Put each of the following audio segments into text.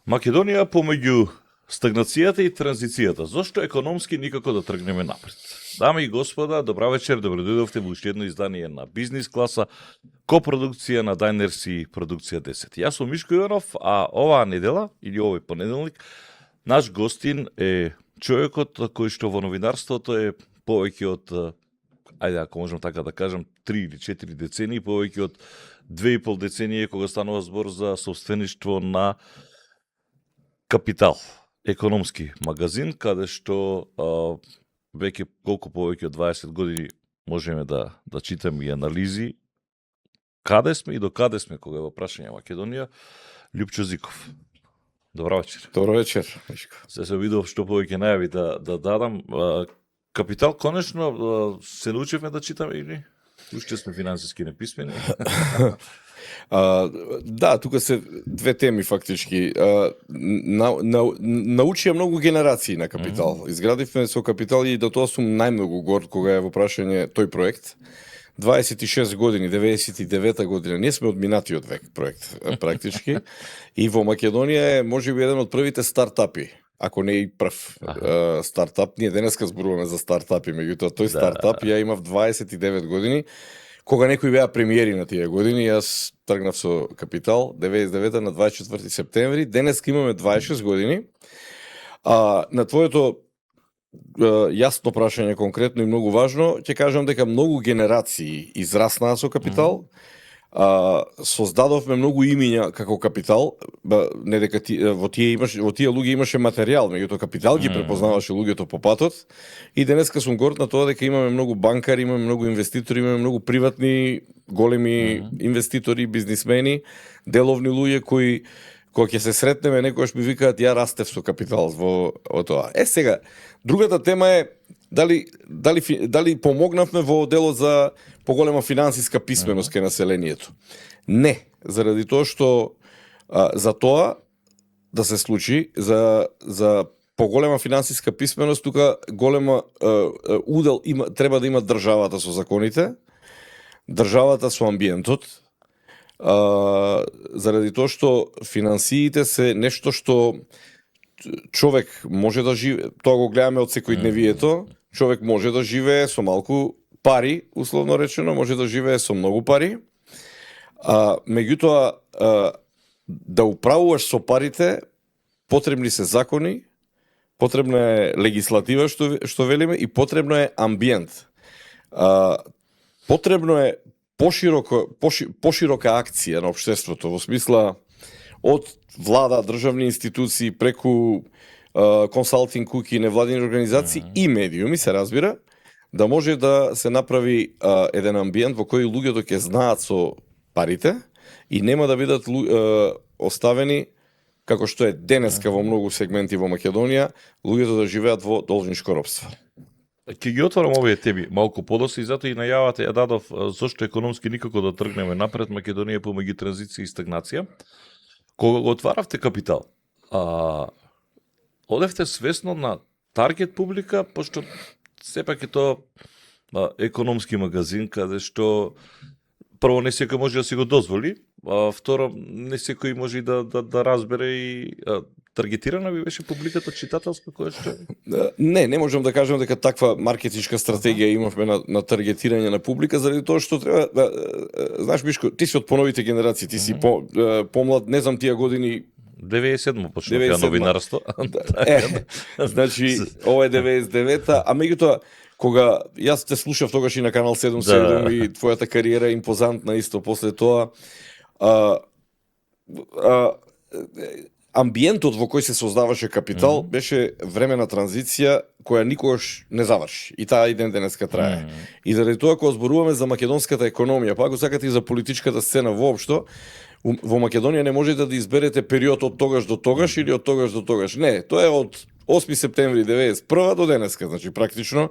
Македонија помеѓу стагнацијата и транзицијата. Зошто економски никако да тргнеме напред? Дами и господа, добра вечер, добродојдовте во уште едно издание на Бизнис класа, копродукција на Дайнерс продукција 10. Јас сум Мишко Иванов, а оваа недела, или овој понеделник, наш гостин е човекот кој што во новинарството е повеќе од, ајде ако можам така да кажам, 3 или 4 децении, повеќе од 2,5 децении кога станува збор за собствеништво на Капитал, економски магазин, каде што веќе колку повеќе од 20 години можеме да читаме и анализи каде сме и до каде сме кога е во прашање Македонија. Љупчо Зиков. Добра вечер. Добра вечер, Мишко. Се видов што повеќе најави да дадам. Капитал, конечно, се научивме да читаме или? Уште сме финансиски неписмени. Да, тука се две теми фактички. Научија многу генерации на Капитал. Изградивме со Капитал и до тоа сум најмногу горд кога е во прашање тој проект. 26 години, 99-та година, ние сме одминатиот век проект, практички. И во Македонија е можеби еден од првите стартапи, ако не и прв стартап. Ние денеска зборуваме за стартапи, меѓутоа тој стартап ја имав 29 години. Кога некои беа премиери на тие години, јас тргнав со Капитал 99 на 24 септември. Денеска имаме 26 години. На твоето јасно прашање конкретно и многу важно, ќе кажам дека многу генерации израснаа со Капитал. Создадовме многу имиња како Капитал, не дека во тие луѓе имаше материјал, меѓутоа Капитал ги препознаваше луѓето по патот. И денеска сум горд на тоа дека имаме многу банкари, имаме многу инвеститори, имаме многу приватни големи инвеститори, бизнисмени, деловни луѓе кои кога ќе се сретнеме некојаш ми викаат ја растев со Капитал во тоа. Сега, другата тема е дали помогнавме во делот за поголема финансиска писменост кај населението. Не, заради тоа што за тоа да се случи, за поголема финансиска писменост, тука голема удел треба да има државата со законите, државата со амбиентот, заради тоа што финансиите се нешто што човек може да живее, тоа го гледаме од секојдневието, човек може да живее со малку пари, условно речено, може да живее со многу пари, меѓутоа да управуваш со парите, потребни се закони, потребна е легислатива, што велиме, и потребно е амбиент. Потребно е поширока акција на општеството, во смисла од влада, државни институции, преку консалтинг куки, невладини организации и медиуми, се разбира, да може да се направи еден амбиент во кој луѓето ќе знаат со парите и нема да бидат оставени, како што е денеска во многу сегменти во Македонија, луѓето да живеат во должничко робство. Ќе ги отворам овие теми малку подоцна и затоа и најавата ја дадов зошто економски никако да тргнеме напред Македонија помеѓу транзиција и стагнација. Кога го отваравте Капитал, одевте свесно на таргет публика, пошто сепак е тоа економски магазин, каде што прво не секој може да си го дозволи, второ не секој може и да разбере и таргетирана би беше публиката читателска која што Не можам да кажам дека таква маркетичка стратегија имавме на таргетирање на публика, заради тоа што треба, знаеш Мишко, ти си од поновите генерации, ти си помлад, не знам тие години 97 почнав ја новинарство. Значи, ова е 99-та, а меѓутоа кога јас те слушав тогаш и на канал 77 и твојата кариера е импозантна исто после тоа, амбиентот во кој се создаваше Капитал беше време на транзиција која никогаш не заврши. И таа и ден денеска трае. И заради тоа кога зборуваме за македонската економија, па ако сакате и за политичката сцена воопшто, во Македонија не можете да изберете период од тогаш до тогаш или од тогаш до тогаш. Не, тоа е од 8 септември 91 до денеска, значи практично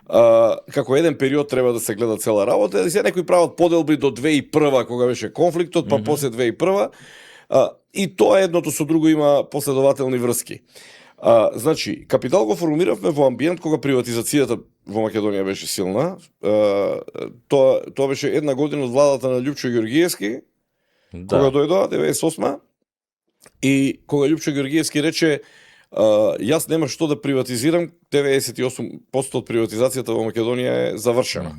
како еден период треба да се гледа цела работа. И се некои прават поделби до 2001 кога беше конфликтот, па после 2001. И тоа едното со друго има последователни врски. Значи, Капитал го формиравме во амбиент кога приватизацијата во Македонија беше силна. Тоа беше една година од владата на Љупчо Ѓоргиевски, кога дојдоа 98 И кога Љупчо Георгиевски рече јас нема што да приватизирам, 98% од приватизацијата во Македонија е завршена.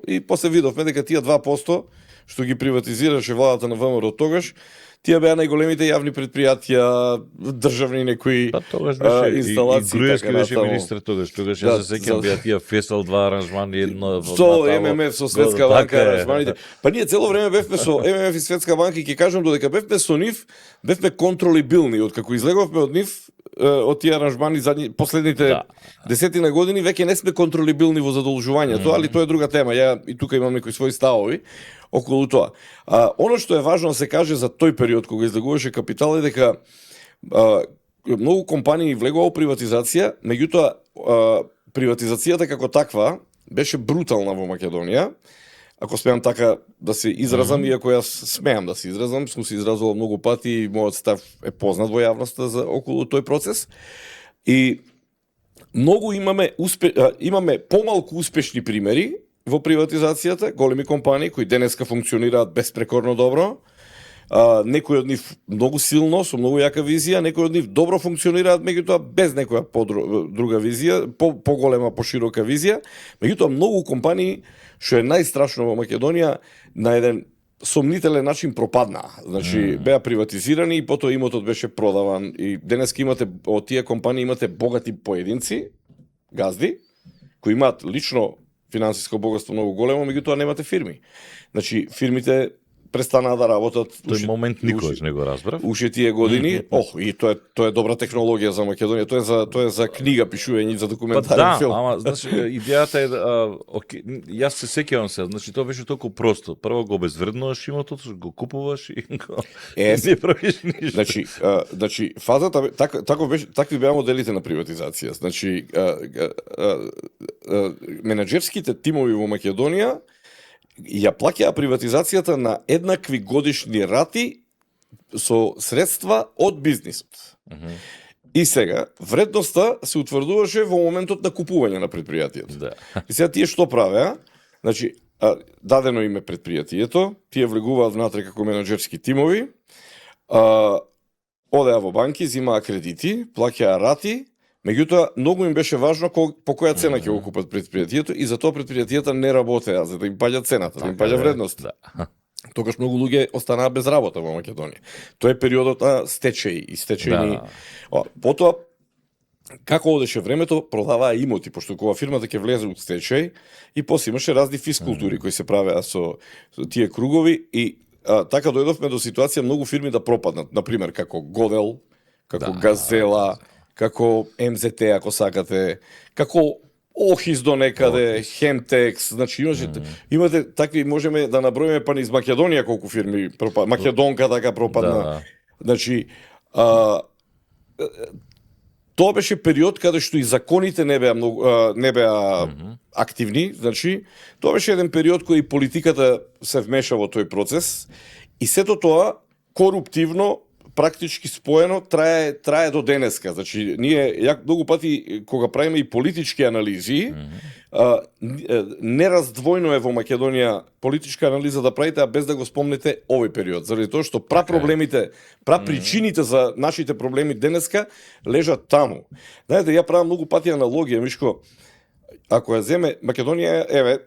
И после видовме дека тие 2% што ги приватизираше владата на ВМРО тогаш, тие беа најголемите јавни предпријатија, државни некои инсталации. И Груевски беше министр тогаш јас се сеќам беа тие Фесал 2 аранжмани, едно со ММФ, со Светска банка аранжманите. Па ние цело време бевме со ММФ и Светска банка и ќе кажам додека бевме со нив, бевме контролибилни, откако излеговме од нив, од тие аранжмани последните десетина години веќе не сме контролибилни во задолжувањето, али тоа е друга тема. Ја и тука имам некои своји ставови околу тоа. Оно што е важно да се каже за тој период кога излегуваше капитал е дека многу компании влегува во приватизација, меѓутоа приватизацијата како таква беше брутална во Македонија. Ако смеам така да се изразам, иако јас смеам да се изразам, сум се изразувал многу пати и мојот став е познат во јавноста за околу тој процес. И многу имаме помалку успешни примери во приватизацијата, големи компании кои денеска функционираат безпрекорно добро. Некои од нив многу силно, со многу јака визија, некои од нив добро функционираат, меѓутоа без некоја друга визија, поголема, поширока визија. Меѓутоа многу компании, што е најстрашно во Македонија, на еден сомнителен начин пропаднаа. Значи беа приватизирани и потоа имотот беше продаван и денеска имате од тие компании имате богати поединци, газди, кои имаат лично финансиско богатство многу големо, меѓутоа немате фирми. Значи фирмите престанаа да работат. Тој момент никогаш не го разбрав. Уште тие години, и тоа е добра технологија за Македонија, тоа е за книга пишување, за документарен филм. Ама значи идејата е јас се сеќавам се, значи тоа беше толку просто. Прво го обезвреднуваш имотот, го купуваш и го не правиш ништо. Значи фазата така беше, такви беа моделите на приватизација. Значи менаџерските тимови во Македонија ја плаќаа приватизацијата на еднакви годишни рати со средства од бизнисот. И сега, вредноста се утврдуваше во моментот на купување на предпријатието. И сега тие што правеа? Значи, дадено име предпријатието, тие влегуваат внатре како менаџерски тимови, одеа во банки, зимаа кредити, плаќаа рати, меѓутоа, многу им беше важно по која цена ќе го купат предпријатието и затоа предпријатието не работеа, за да им паѓа цената, да им паѓа вредноста. Тогаш многу луѓе останаа без работа во Македонија. Тоа е периодот на стечаи и стечајни. Потоа, како одеше времето, продаваа имоти, пошто кога фирмата ќе влезе у стечај и после имаше разни фискултури кои се правеа со тие кругови и така дојдовме до ситуација многу фирми да пропаднат, например како Годел, како Газела, како МЗТ, ако сакате, како Охис до некаде, Хемтекс, значи имате такви, можеме да наброиме па низ Македонија колку фирми пропадна, Македонка така пропадна. Значи, тоа беше период каде што и законите не беа активни, значи, тоа беше еден период кој и политиката се вмеша во тој процес и сето тоа коруптивно практички споено трае до денеска. Значи, ние многу пати кога правиме и политички анализи, нераздвојно е во Македонија политичка анализа да правите, а без да го спомнете овој период. Заради тоа што проблемите, причините за нашите проблеми денеска лежат таму. Знаете, ја правам многу пати аналогија, Мишко, ако ја земе Македонија,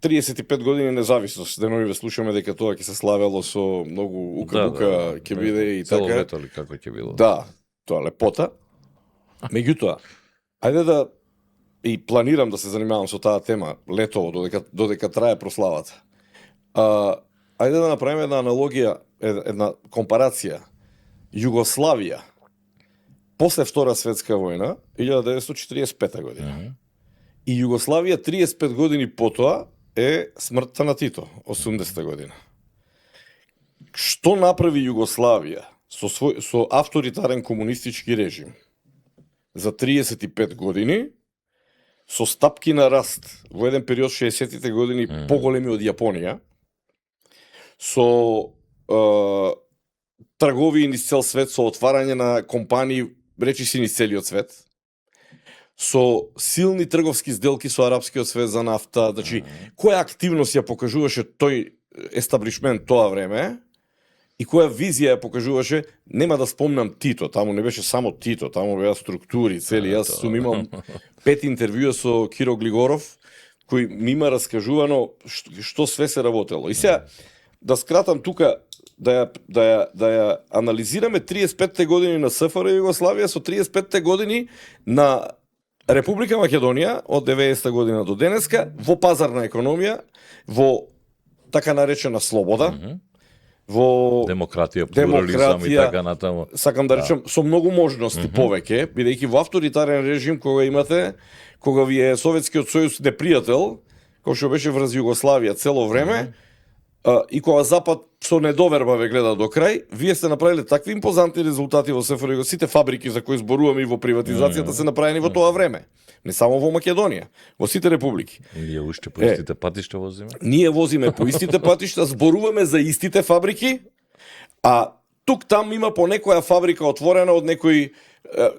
35 години независност. Деновиве слушаме дека тоа ќе се славело со многу ука-бука ќе биде и така. Цело лето ли како ќе било? Да, тоа лепота. Меѓутоа, ајде да и планирам да се занимавам со таа тема летово додека трае прославата. Ајде да направиме една аналогија, една компарација. Југославија после Втора светска војна 1945 година. И Југославија 35 години потоа е смртта на Тито, 80-та година. Што направи Југославија со авторитарен комунистички режим за 35 години, со стапки на раст во еден период 60-тите години поголеми од Јапонија, со трговии низ цел свет, со отварање на компании, речиси низ целиот свет, со силни трговски сделки со арапскиот свет за нафта, значи која активност ја покажуваше тој естаблишмент тоа време и која визија ја покажуваше, нема да спомнам Тито, таму не беше само Тито, таму беа структури, цели. Јас сум имал 5 интервјуа со Киро Глигоров, кој ми има раскажувано што све се работело. И сега, да скратам тука, да ја анализираме 35-те години на СФР Југославија со 35-те години на Република Македонија од 90-та година до денеска во пазарна економија, во така наречена слобода, во демократија, плурализам и така натаму. Сакам да речем со многу можности повеќе, бидејќи во авторитарен режим кога имате, кога ви е Советскиот сојуз непријател, кој што беше врз Југославија цело време, и кога Запад со недоверба ве гледа до крај, вие сте направиле такви импозантни резултати во СФРJ, сите фабрики за кои зборуваме и во приватизацијата се направени во тоа време. Не само во Македонија, во сите републики. Ние уште по истите патишта возиме? Ние возиме по истите патишта, зборуваме за истите фабрики, а тук там има по некоја фабрика отворена од некој,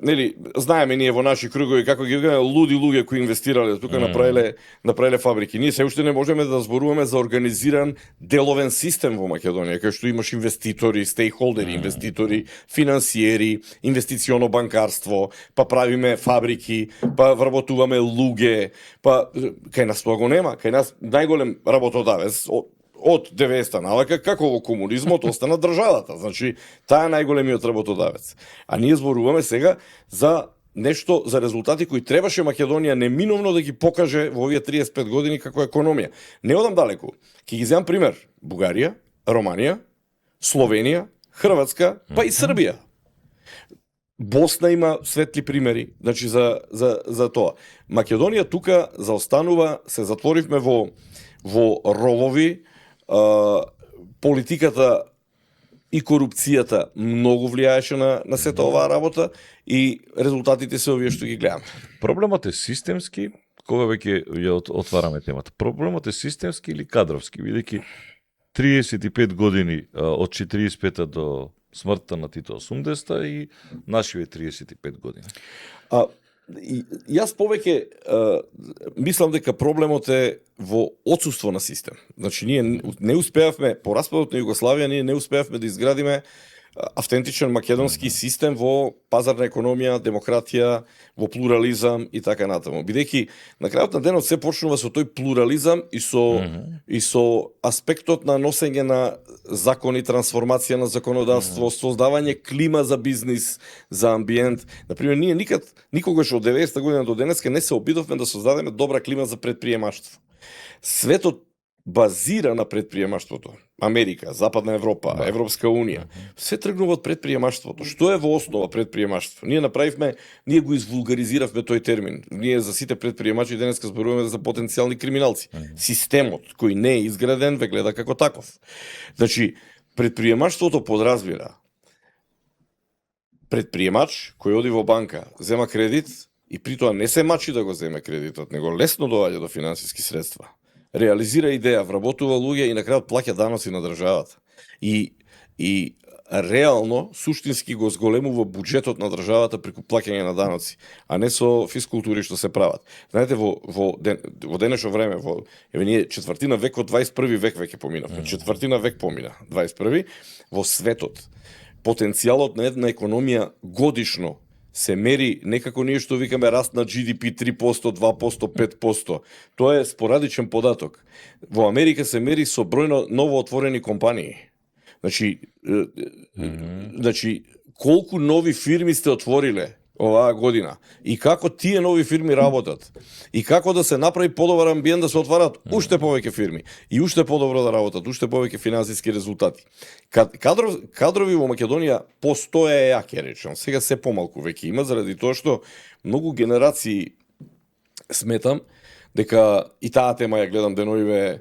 нели, знаеме ние во наши кругови како ги викаме луди луѓе кои инвестирале тука направиле фабрики. Ние се уште не можеме да зборуваме за организиран деловен систем во Македонија, кај што имаш инвеститори, стейкхолдери, инвеститори, финансиери, инвестиционо банкарство, па правиме фабрики, па вработуваме луѓе, па кај нас тоа го нема. Кај нас најголем работодавец од 90-та навака, како во комунизмот остана државата. Значи, таа е најголемиот работодавец. А ние зборуваме сега за нешто, за резултати кои требаше Македонија неминовно да ги покаже во овие 35 години како економија. Не одам далеку. Ќе ги земам пример. Бугарија, Романија, Словенија, Хрватска, па и Србија. Босна има светли примери, значи за тоа. Македонија тука заостанува, се затворивме во ровови, политиката и корупцијата многу влијаеше на сета оваа работа и резултатите се овие што ги гледаме. Проблемот е системски, кога веќе ја отвараме темата. Проблемот е системски или кадровски, бидејќи 35 години од 45-та до смртта на Тито 80-та и нашиве 35 години. Јас повеќе мислам дека проблемот е во отсуство на систем. Значи, ние не успеавме, по распадот на Југославија, ние не успеавме да изградиме автентичен македонски систем во пазарна економија, демократија, во плурализам и така натаму. Бидејќи на крајот на денот се почнува со тој плурализам и со аспектот на носење на закони, трансформација на законодавство, создавање клима за бизнис, за амбиент. Например, ние никогаш од 90-та година до денеска не се обидовме да создадеме добра клима за предприемаштво. Светот базира на предприемаштвото. Америка, Западна Европа, Европска Унија, се тргнува од предприемаштвото. Што е во основа предприемаштво? Ние го извулгаризиравме тој термин. Ние за сите предприемачи денеска зборуваме за потенцијални криминалци. Системот кој не е изграден ве гледа како таков. Значи, предприемаштвото подразбира предприемач кој оди во банка, зема кредит и при тоа не се мачи да го земе кредитот, него лесно доаѓа до финансиски средства. Реализира идеја, вработува луѓе и на крајот плаќа даноци на државата. И реално, суштински го зголемува буџетот на државата преку плаќање на даноци, а не со фискултури што се прават. Знаете, во денешно време, ние четвртина век од 21 век веќе поминавме. Четвртина век помина, 21 во светот. Потенцијалот на една економија годишно се мери некако ние што викаме раст на GDP 3%, 2%, 5%. Тоа е спорадичен податок. Во Америка се мери со број на ново отворени компании. Значи, колку нови фирми сте отвориле оваа година и како тие нови фирми работат и како да се направи подобар амбиент да се отварат уште повеќе фирми и уште подобро да работат, уште повеќе финансиски резултати. Кадрови во Македонија постоje, ја ќе речам, сега се помалку веќе има, заради тоа што многу генерации сметам дека и таа тема ја гледам деновиве,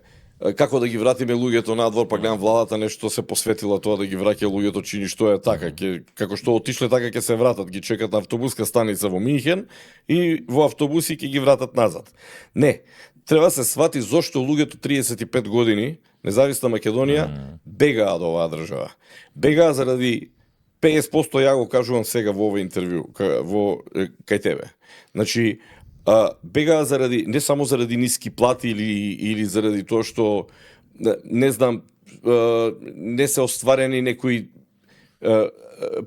како да ги вратиме луѓето надвор, па гледам владата нешто се посветила тоа да ги враќа луѓето, чини што е така, како што отишле така ќе се вратат, ги чекат на автобуска станица во Минхен и во автобуси ќе ги вратат назад. Не, треба се свати зошто луѓето 35 години, независна Македонија, бегаа од оваа држава. Бегаа заради 50%, ја го кажувам сега во овој интервју, кај тебе. Значи, бегаа заради, не само заради ниски плати или заради тоа што, не знам, не се остварени некои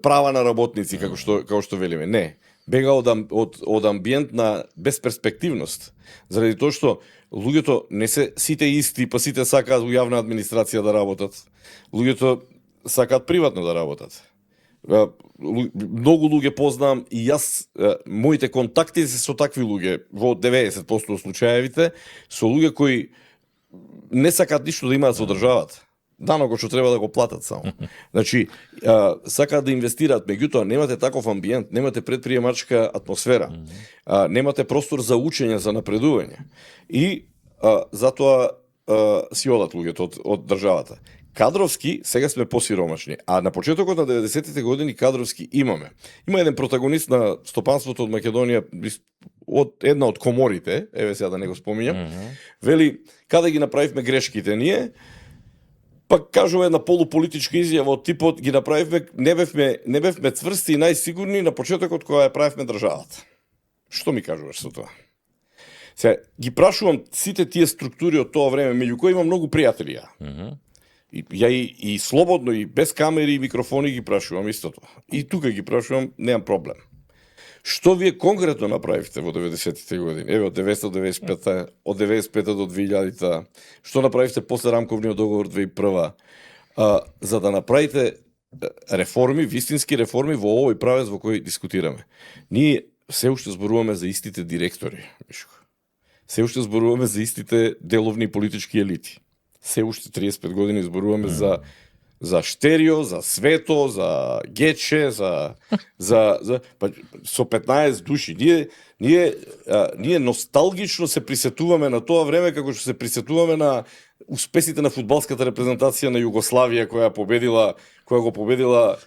права на работници, како што велиме. Не. Бега од амбиент на безперспективност. Заради тоа што луѓето не се сите исти, па сите сакаат во јавна администрација да работат. Луѓето сакаат приватно да работат. Многу луѓе познавам и јас, моите контакти се со такви луѓе, во 90% од случаевите, со луѓе кои не сакаат ништо да имаат со државата. Данокот што треба да го платат само. Значи, сакаат да инвестираат, меѓутоа немате таков амбиент, немате предприемачка атмосфера, немате простор за учење, за напредување. И затоа си одат луѓето од државата. Кадровски сега сме посиромашни, а на почетокот на 90-тите години кадровски имаме. Има еден протагонист на стопанството од Македонија, од една од коморите, еве сега да не го споминјам, вели, каде ги направивме грешките ние, па кажува една полуполитичка изјава од типот, ги направивме, не бевме цврсти и најсигурни на почетокот кога ја правевме државата. Што ми кажуваш со тоа? Сега, ги прашувам сите тие структури од тоа време, меѓу кои има многу пријатели ја. Ја и слободно, и без камери и микрофони ги прашувам исто тоа. И тука ги прашувам, немам проблем. Што вие конкретно направивте во 90-тите години? Еве, од 1995-та, од 95-та до 2000-та, што направивте после рамковниот договор 2001-та, за да направите реформи, вистински реформи во овој правец во кој дискутираме. Ние се уште зборуваме за истите директори, Мишко. Се уште зборуваме за истите деловни политички елити. Се уште 35 години зборуваме за Штерио, за Свето, за Гече, па, со 15 души. Ние носталгично се присетуваме на тоа време како што се присетуваме на успесите на фудбалската репрезентација на Југославија која го победила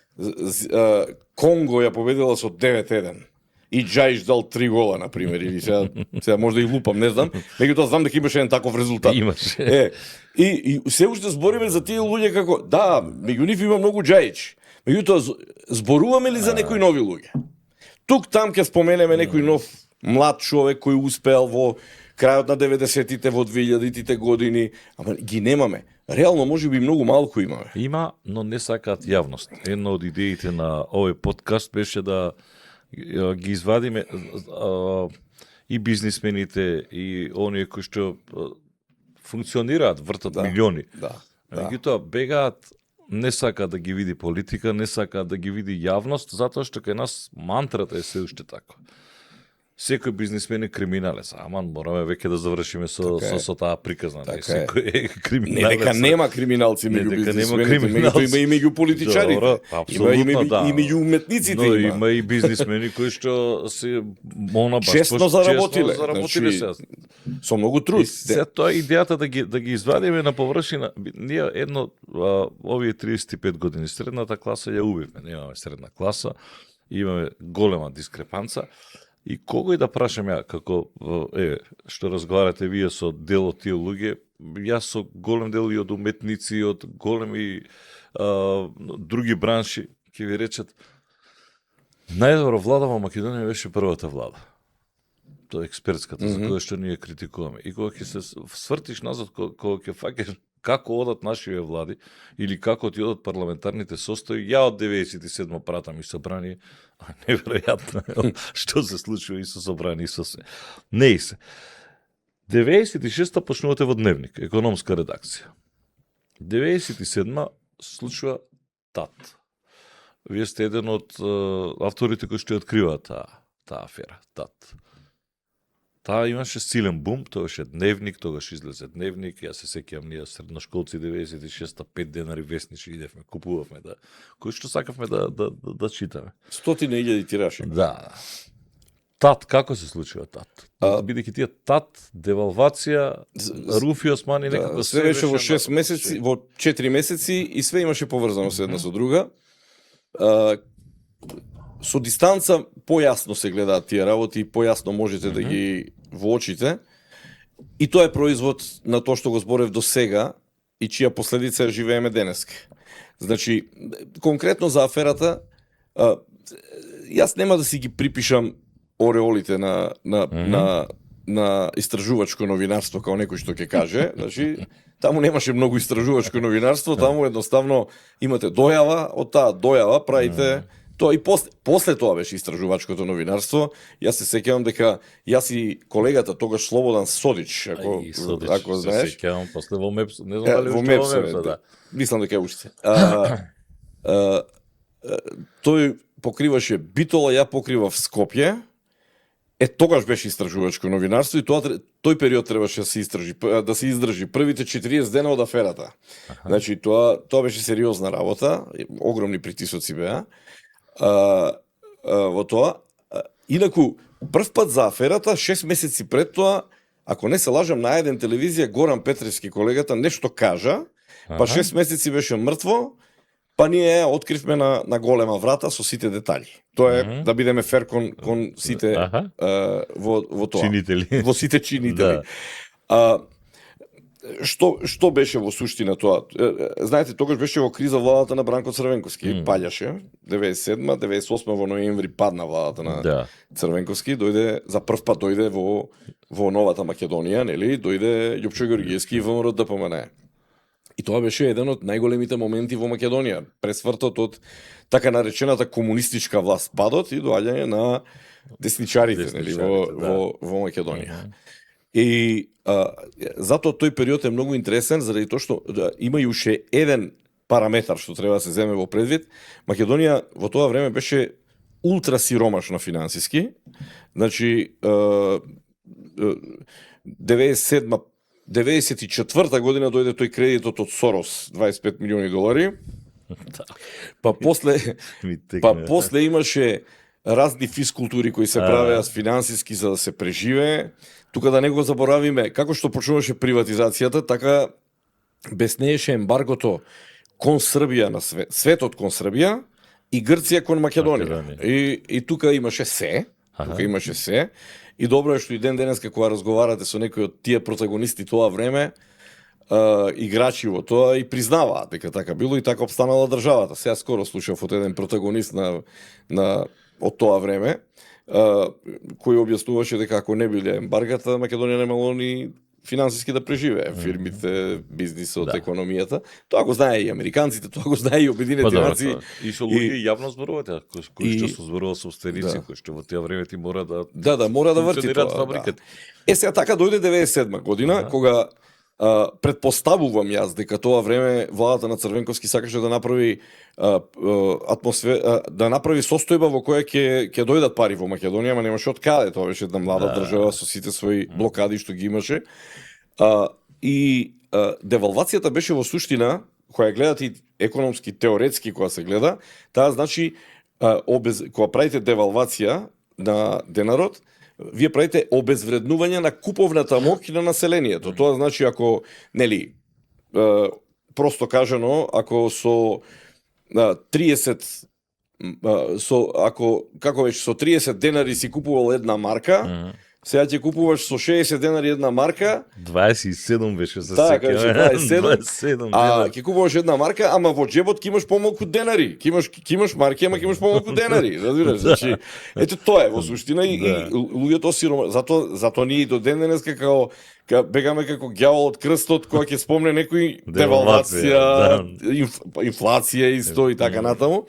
Конго, ја победила со 9-1. И Джаиш дал 3 гола, например, или сега може да и лупам, не знам, меѓутоа знам дека имаше еден таков резултат. Имаше. И се уште збориме за тие луѓе како, да, меѓу нив има многу Джаич, меѓутоа зборуваме ли за некои нови луѓе? Тук там ќе споменеме некој нов млад човек кој успеал во крајот на 90-тите, во 2000-тите години, ама ги немаме. Реално можеби многу малку имаме. Има, но не сакаат јавност. Една од идеите на овој подкаст беше да ги извадиме и бизнисмените и оние кои што функционираат, вртат милиони. Меѓутоа бегаат, не сакаат да ги види политика, не сакаат да ги види јавност, затоа што кај нас мантрата е се уште така. Секој бизнисмен е криминалец, аман мораме веќе да завршиме со таа приказна. Секој е криминалец. Не дека нема криминалци меѓу бизнисмените, меѓутоа има и меѓу политичарите. Има и меѓу уметниците. Но има и бизнисмени кои што се честно заработиле со многу труд. Се тоа идејата да ги извадиме на површина. Ние едно овие 35 години средната класа ја убивме. Немаме средна класа, имаме голема дискрепанца. И кого и да прашам ја, како што разговарате вие со дел од тие луѓе, јас со голем дел и од уметници, и од големи други бранши, ќе ви речат, најдобро влада во Македонија беше првата влада. Тоа е експертската, за која што ние критикуваме. И кога ќе се свртиш назад, кога ќе фаќаш како одат нашиве влади, или како ти одат парламентарните состои, ја од 97 пратам и собрание, неверојатно што се случува и со собрание и со се. Не и се. 96-та почнувате во Дневник, економска редакција. 97-та случува ТАТ. Вие сте еден од авторите кои што ја откриваат таа афера, ТАТ. Таа имаше силен бум, тоа беше Дневник, тогаш излезе Дневник, јас се сеќавам ние средношколци 96-та 5 денари вестничи идевме, купувавме кој што сакавме да читаме. 100.000 тираши. Да. ТАТ, како се случува ТАТ? Бидејќи тие ТАТ, девалвација, Руфи Османи некако се беше во 6 месеци, во 4 месеци и све имаше поврзано со една со друга. Со дистанца појасно се гледаат тие работи и појасно можете да ги воочите. И тоа е производ на тоа што го зборев до сега и чија последица живееме денеска. Значи, конкретно за аферата, јас нема да си ги припишам ореолите на истражувачко новинарство, као некој што ќе каже. Значи, таму немаше многу истражувачко новинарство, таму едноставно имате дојава, од таа дојава правите тоа, и после тоа беше истражувачкото новинарство. Јас се сеќавам дека јас и колегата тогаш Слободан Содич, ако знаеш, се сеќавам после во МЕПС, не знам дали во уште МЕПС, во МЕПС, да. мислам дека е уште. Тој покриваше Битола, ја покривав Скопје. Тогаш беше истражувачко новинарство и тој период требаше да се издржи првите 40 дена од аферата. Значи тоа беше сериозна работа, огромни притисоци беа. Во тоа, инаку прв пат за аферата 6 месеци пред тоа, ако не се лажам, на еден телевизија Горан Петревски, колегата, нешто кажа, па 6 месеци беше мртво, па ние откривме на голема врата со сите детали. Тоа е да бидеме фер кон сите во тоа. Чинители. Во сите чинители. Што беше во суштина тоа? Знаете, тогаш беше во криза владата на Бранко Црвенковски. Паѓаше 97-ма, 98-ма во ноември падна владата на Црвенковски, дојде за прв пат во новата Македонија, нели? Дојде Љупчо Георгиевски и ВМРО ДПМН. И тоа беше еден од најголемите моменти во Македонија, пресвртот од така наречената комунистичка власт, падот и доаѓање на десничарите, нели, во Македонија. И затоа тој период е многу интересен, заради тоа што има и уште еден параметар што треба да се земе во предвид. Македонија во тоа време беше ултра сиромашна финансиски. Значи 94-та година дојде тој кредитот од Сорос, 25 милиони долари. Па после имаше разни физкултури кои се правеа финансиски за да се преживее. Тука да не го заборавиме, како што почнуваше приватизацијата, така беснееше ембаргото кон Србија на светот кон Србија и Грција кон Македонија. И тука имаше се. Тука имаше се. И добро е што и ден денеска кога разговарате со некои од тие протагонисти тоа време, играчи во тоа и признаваат дека така било и така обстанала државата. Сега скоро слушав од еден протагонист од тоа време, кој објаснуваше дека ако не биле ембаргата, Македонија немало ни финансиски да преживее, фирмите, бизнисот, економијата. Тоа го знае и американците, тоа го знае и Обединети нации. И со луѓе јавно зборувате, кои што се зборува собственици, кои што во тие време ти мора да мора да врти тоа. Фабриката. Сега така дојде 97 година, кога предпоставувам јас дека тоа време владата на Црвенковски сакаше да направи да направи состојба во која ќе дојдат пари во Македонија, ама немаше од каде. Тоа беше една млада држава со сите своји блокади што ги имаше. И девалвацијата беше во суштина, која гледате и економски, теоретски кога се гледа, таа значи кога правите девалвација на денарот, вие правите обезвреднување на куповната моќ на населението. Тоа значи ако, нели, просто кажано, ако со 30 со 30 денари си купувал една марка, сега ќе купуваш со 60 денари една марка. 27 беше се така, 27. Ќе купуваш една марка, ама во џебот ќе имаш помалку денари. Ќе имаш марки, ама ќе имаш помалку денари. Разбираш? Значи, ето тоа е во суштина и луѓето сирома. Затоа ние до ден денеска како бегаме како ѓавол од крстот кога ќе спомне некој девалвација, инфлација исто и така натаму.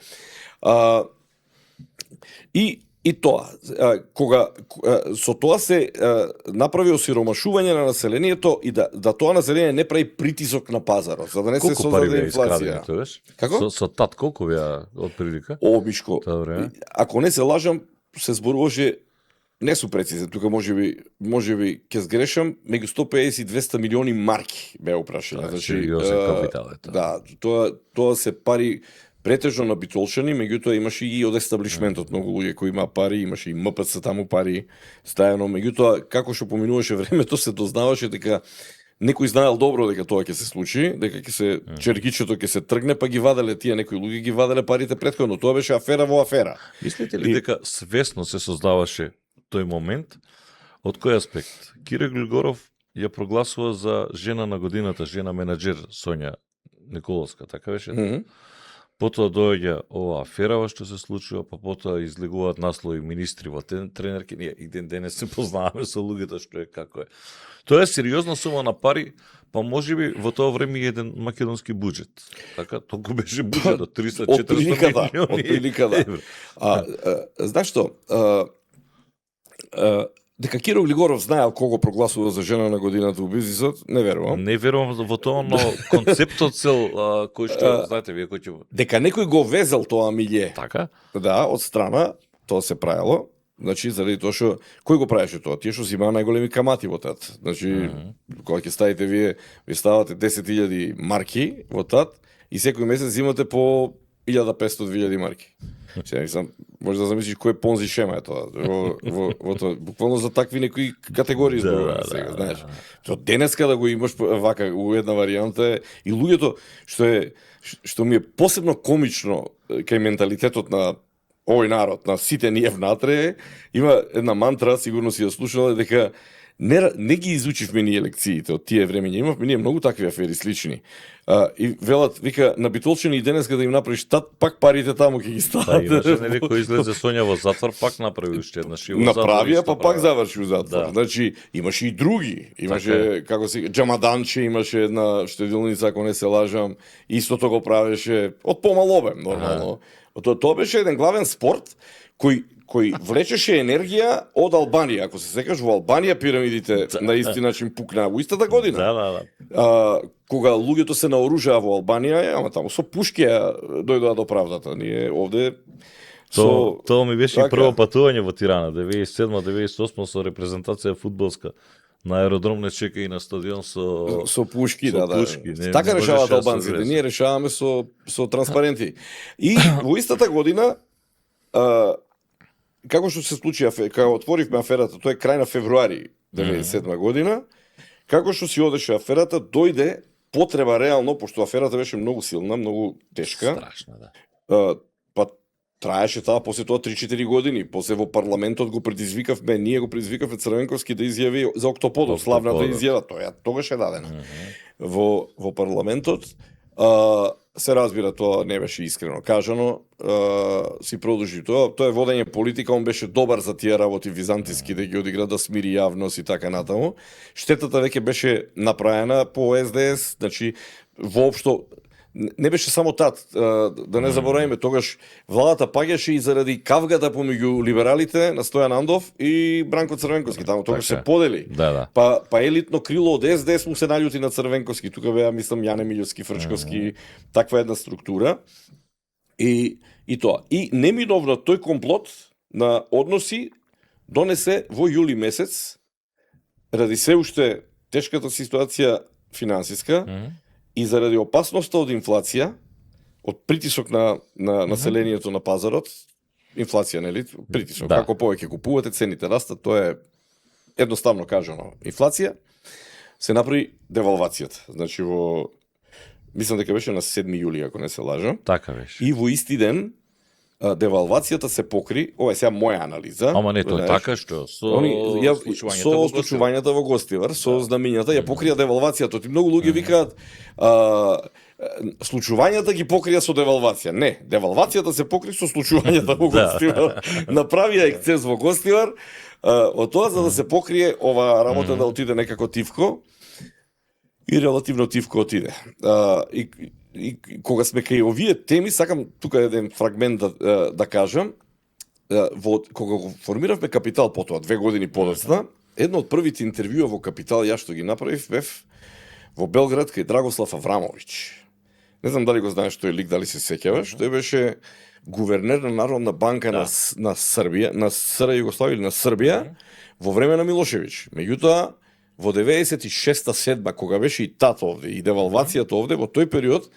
И тоа, кога со тоа се направи осиромашување на населението и да тоа население не прави притисок на пазарот, за да не се создаде инфлација. Како? Со тат колку беа од прилика? Мишко, ако не се лажам, се зборуваше, не су прецизен, тука можеби ќе сгрешам, меѓу 150 и 200 милиони марки беа упрашања. Значи, капитал е тоа. Да, тоа се пари претежно на битолшани, меѓутоа имаше и од естаблишментот многу луѓе кои има пари, имаше и МПЦ таму пари стајано, меѓутоа како што поминуваше времето се дознаваше дека некој знаел добро дека тоа ќе се случи, дека ќе се чергичето ќе се тргне, па ги ваделе тие некои луѓе ги ваделе парите претходно. Тоа беше афера во афера. Мислите ли дека свесно се создаваше тој момент? Од кој аспект? Кире Глигоров ја прогласува за жена на годината, жена менаџер Сонја Николовска, така беше? потоа доаѓа ова аферава што се случува, па потоа излегуваат наслови министри во тренерки, ние и ден денес се познаваме со луѓето што е како е. Тоа е сериозна сума на пари, па можеби во тоа време и еден македонски буџет. Така, толку беше буџетот, 300-400 милиони. Од прилика да. Знаеш што, дека Киро Глигоров знаел кого прогласува за жена на годината во бизнисот, не верувам. Не верувам во тоа, но концептот цел кој што знаете вие кој ќе дека некој го везел тоа милје. така? Да, од страна тоа се правило. Значи, заради тоа што кој го правеше тоа? Тие што имаа најголеми камати во тат. Значи, кога ќе ставите вие ставате 10.000 марки во тат и секој месец имате по 1.500-2.000 марки. Сега сам може да замислиш кој понзи шема е тоа. Во тоа буквално за такви некои категории зборуваме сега, знаеш. Што денеска да го имаш вака у една варијанта и луѓето што ми е посебно комично кај менталитетот на овој народ, на сите ние внатре, има една мантра, сигурно си ја слушала, дека не ги изучивме ние лекциите од тие времења. Имавме ние многу такви афери слични. И велат, вика, на Битолчани и денеска да им направиш тат, пак парите таму ќе ги стават. Да, имаше нели кој излезе Сонја во затвор, пак направи уште еднаш и во затвор. Направија, па пак заврши во затвор. Да. Значи, имаше и други. Имаше, како се, Джамаданче имаше една штедилница, ако не се лажам, истото го правеше од помал обем, нормално. Тоа беше еден главен спорт кој влечеше енергија од Албанија. Ако се секаш, во Албанија пирамидите на исти начин пукнаа во истата година. Да. Кога луѓето се наоружаа во Албанија, ама таму со пушки дојдоа до правдата. Ние овде Тоа ми беше така. прво патување во Тирана, 97-98 со репрезентација фудбалска. На аеродром не чека и на стадион со пушки, со да. пушки. Не, така не решаваат можеше да се албанците. врезе. Ние решаваме со транспаренти. И во истата година како што се случи кога отворивме аферата, тоа е крај на февруари 97 година, како што си одеше аферата, дојде потреба реално, пошто аферата беше многу силна, многу тешка. Страшно, да. Па траеше таа после тоа 3-4 години. После во парламентот го предизвикавме, ние го предизвикавме Црвенковски да изјави за Октоподот, славната изјава, тоа тогаш е дадена. Во парламентот се разбира, тоа не беше искрено кажано, си продолжи тоа е водење политика, он беше добар за тие работи византиски да ги одигра, да смири јавност и така натаму. Штетата веќе беше направена по СДС, значи воопшто не беше само тат, да не забораваме, тогаш владата паѓаше и заради кавгата помеѓу либералите на Стојан Андов и Бранко Црвенковски, таму тогаш се подели. Да. Па елитно крило од СДС му се наљути на Црвенковски, тука беа, мислам, Јане Милјовски, Фрчковски, таква една структура. И тоа. И неминовно тој комплот на односи донесе во јули месец, ради се уште тешката ситуација финансиска, и заради опасноста од инфлација, од притисок на населението на пазарот, инфлација, нели? Притисок. Да. Како повеќе купувате, цените растат, тоа е едноставно кажано. Инфлација се направи девалвацијата. Значи мислам дека беше на 7 јули, ако не се лажам. Така беше. И во исти ден девалвацијата се покри, ова е сега моја анализа. Ама не, тоа е така што со случувањата во Гостивар, со знамињата ја покрија девалвацијата. Ти многу луѓе викаат случувањата ги покрија со девалвација. Не, девалвацијата се покри со случувањата во Гостивар. Направија ексцес во Гостивар, од тоа за да се покрие ова работа да отиде некако тивко. И релативно тивко отиде. И кога сме кај овие теми, сакам тука еден фрагмент да кажам, кога го формиравме Капитал потоа, 2 години подоцна, едно од првите интервјуа во Капитал, јас што ги направив, бев во Белград кај Драгослав Аврамович. Не знам дали го знаеш тој лик, дали се сеќаваш, тој беше гувернер на Народна банка на Србија, на СР Југославија или на Србија, во време на Милошевиќ. Меѓутоа, во 96-7, кога беше и тато овде, и девалвацијата овде, во тој период,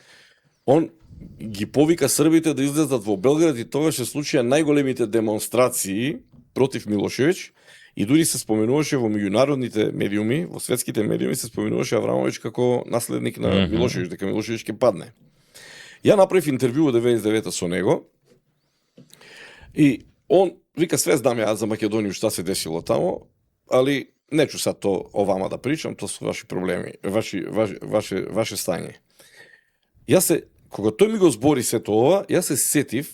он ги повика србите да излезат во Белград и тогаш се случија најголемите демонстрации против Милошевиќ и дури се споменуваше во меѓународните медиуми, во светските медиуми се споменуваше Аврамович како наследник на Милошевиќ, дека Милошевиќ ќе падне. Ја направив интервју во 99-та со него и он вика све знам ја за Македонија што се десило таму, али нечу сад то овама да причам, тоа се ваши проблеми, ваше стање. Јас кога тој ми го збори сето ова, јас се сетив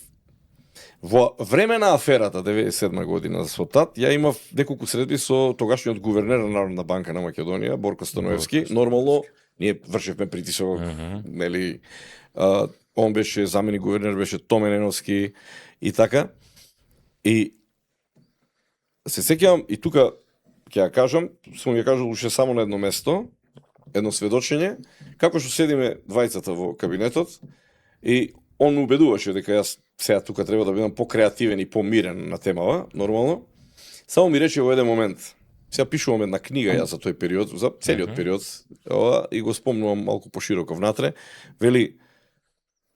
во време на аферата 97 година со ТАТ, ја имав неколку средби со тогашниот гувернер на Народна банка на Македонија, Борко Станоевски. Нормално ние вршевме притисок, нели, он беше заменик гувернер, беше Томе Неновски и така. И се сеќавам, и тука ќе ја кажам, сум ја кажал уште само на едно место, едно сведочење, како што седиме двајцата во кабинетот и он ме убедуваше дека јас сега тука треба да бидам покреативен и помирен на темава, нормално. Само ми рече во еден момент, сега пишувам една книга јас за тој период, за целиот период, ова, и го спомнувам малку пошироко внатре, вели,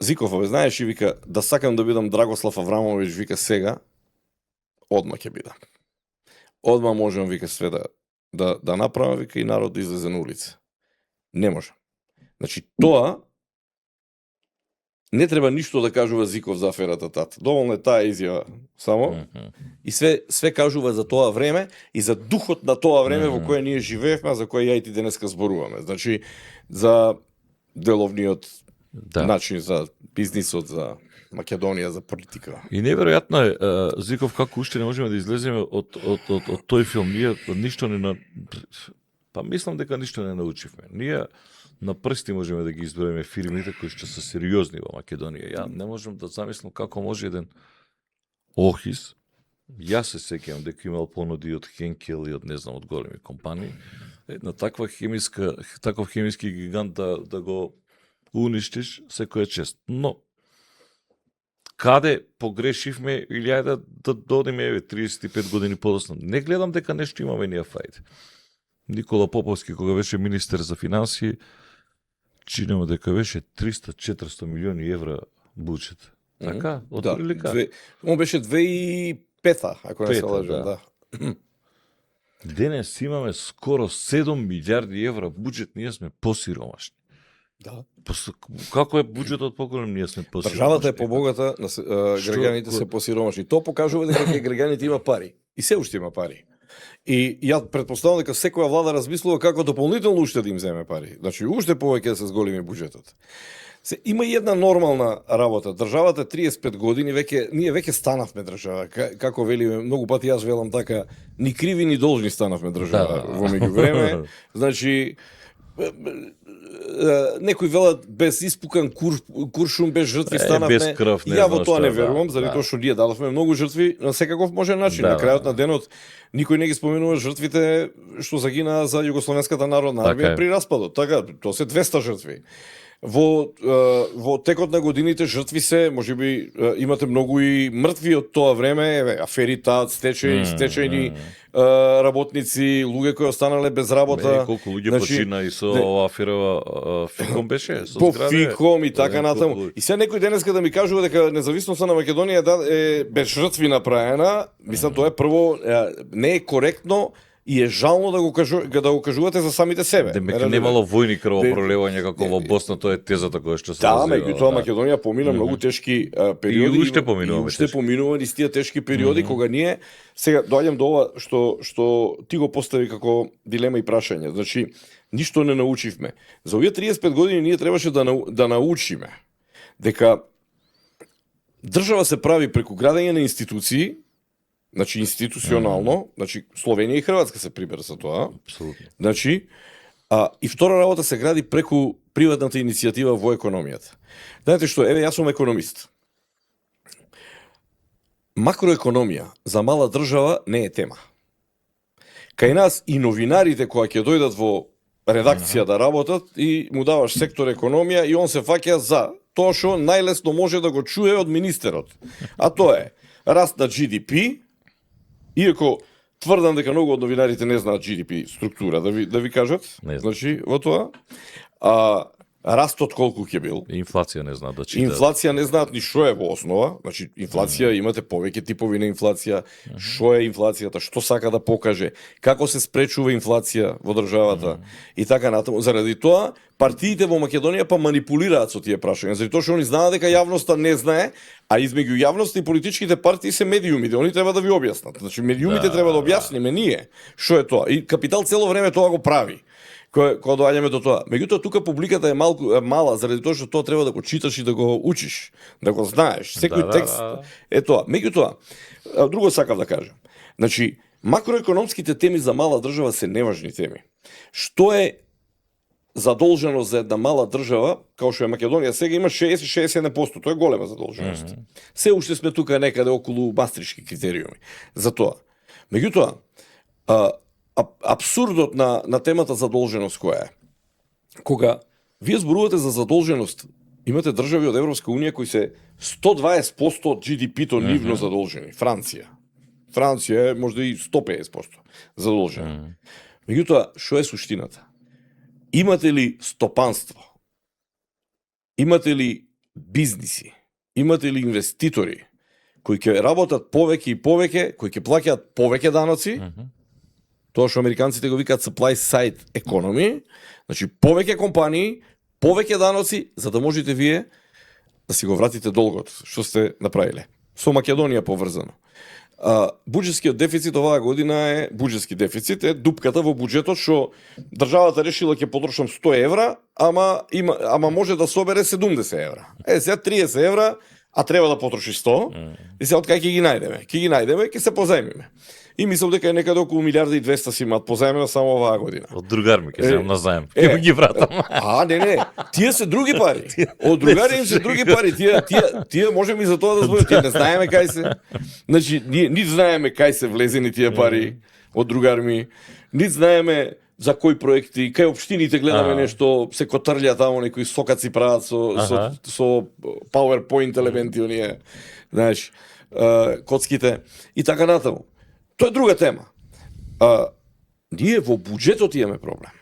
Зиков, бе, знаеш, и вика, да сакам да бидам Драгослав Аврамович, вика, сега, одма ќе бидам. Одма можам, вика, све да направам, вика, и народ да излезе на улица. Не можам. Значи, тоа не треба ништо да кажува Зиков за аферата ТАТ. Доволно е таа изјава само. И све кажува за тоа време и за духот на тоа време во кое ние живеевме, за кое ја и ти денеска зборуваме. Значи, за деловниот начин, за бизнисот, за Македонија, за политика. И неверојатно е, Зиков, како уште не можеме да излеземе од тој филм. Ние ништо не... Па мислам дека ништо не научивме. Ние на прсти можеме да ги изброиме фирмите кои што се сериозни во Македонија. Ја не можам да замислам како може еден Охис, јас се сеќавам дека имал понуди од Хенкел и од не знам од големи компании, една таков хемиски гигант да го уништиш секоја чест. Но каде погрешивме или ајде да додиме 35 години подоцна. Не гледам дека нешто имаме ние фајде. Никола Поповски, кога беше министер за финансии, чинемо дека беше 300-400 милиони евра буџет. Така? Да, прилика? Он беше 2005-та, ако не се лажам, да. Денес имаме скоро 7 милиарди евра буџет, ние сме посиромашни. Да. Како е буџетот поголем, ние сме посиромашни. Државата е побогата, граѓаните се посиромашни. Тоа покажува дека граѓаните има пари. И се уште има пари. И ја претпоставувам дека секоја влада размислува како дополнително уште да им земе пари. Значи, уште повеќе да се зголеми буџетот. Има и една нормална работа. Државата 35 години, ние веќе станавме држава. Како велиме, многу пати јас велам така, ни криви ни должни станавме држава во меѓувреме. Значи, некои велат без испукан куршум, без жртви станавме. Без крв, не ја во тоа не да, верувам, заради тоа што ние дадовме многу жртви на секаков можен начин. На крајот на денот никој не ги споменува жртвите што загинаа за Југословенската народна армија при распадот. Така, тоа се 200 жртви. Во текот на годините жртви се, можеби имате многу и мртви од тоа време, афери ТАТ, стечајни работници, луѓе кои останале без работа. Колку луѓе почина и со ова афера Фиком беше? По Фиком и така натаму. И сега некој денеска да ми кажува дека независноста на Македонија е без жртви направена, мислам тоа е прво не е коректно и е жално да го кажувате за самите себе. Демек немало војни крвопроливање како во Босна, тоа е тезата која што се развива. Да, меѓутоа Македонија помина многу тешки периоди. И уште поминуваме низ тие тешки периоди кога ние сега доаѓам до ова што ти го постави како дилема и прашање. Значи, ништо не научивме. За овие 35 години ние требаше да научиме дека држава се прави преку градење на институции. Значи, институционално, значи, Словенија и Хрватска се пример за тоа. Апсолутно. Значи, и втора работа се гради преку приватната иницијатива во економијата. Знаете што, еве, јас сум економист. Макроекономија за мала држава не е тема. Кај нас и новинарите кои ќе дојдат во редакција да работат и му даваш сектор економија и он се фаќа за тоа што најлесно може да го чуе од министерот. А тоа е раст на GDP. Иако тврдам дека многу од новинарите не знаат GDP структура, да ви кажат, значи во тоа, растот колку ќе бил. Инфлација не знаат да читаат. Инфлација не знаат ни што е во основа, значи инфлација имате повеќе типови на инфлација, што е инфлацијата, што сака да покаже, како се спречува инфлација во државата и така натаму. Заради тоа партиите во Македонија па манипулираат со тие прашања, заради тоа што они знаат дека јавноста не знае, а измеѓу јавноста и политичките партии се медиумите, они треба да ви објаснат. Значи медиумите треба да објасниме ние што е тоа. И Капитал цело време тоа го прави. кога доаѓаме до тоа. Меѓутоа тука публиката е мала заради тоа што тоа треба да го читаш и да го учиш, да го знаеш. Секој текст е тоа. Меѓутоа, друго сакав да кажам. Значи, макроекономските теми за мала држава се неважни теми. Што е задолжено за една мала држава, као што е Македонија, сега има 60-61%, тоа е голема задолженост. Се уште сме тука некаде околу мастришки критериуми за тоа. Меѓутоа, абсурдот на темата задолженост која е? Кога вие зборувате за задолженост, имате држави од Европска унија кои се 120% од GDP-то нивно задолжени. Франција е можда и 150% задолжена. Меѓутоа, што е суштината? Имате ли стопанство? Имате ли бизниси? Имате ли инвеститори кои ќе работат повеќе и повеќе, кои ќе плаќаат повеќе даноци? Тоа што американците го викаат supply side economy, значи повеќе компании, повеќе даноци, за да можете вие да си го вратите долгот, што сте направиле. Со Македонија поврзано. Буџетскиот дефицит оваа година е буџетски дефицит, е дупката во буџетот што државата решила ќе потрошам 100 евра, ама може да собере 70 евра. Сега 30 евра, а треба да потроши 100, и сега од кај ќе ги најдеме? Ќе ги најдеме, ќе се позајмиме. И мислам дека е некаде околу 1.200.000.000 си имаат позајмено само оваа година. Од другари ми ќе земам на заем. Ќе ги вратам. Не. Тие се други пари. Од другари им се други пари. Тие можеме и за тоа да зборим. Тие не знаеме кај се. Значи, ни знаеме кај се влезени тие пари од другари ми. Ни знаеме за кои проекти, кај општините гледаме нешто, се котрлја таму, некои сокаци прават со PowerPoint елементи оние, знаеш, коцките и така натаму. Тоа е друга тема. Ние во буџетот имаме проблем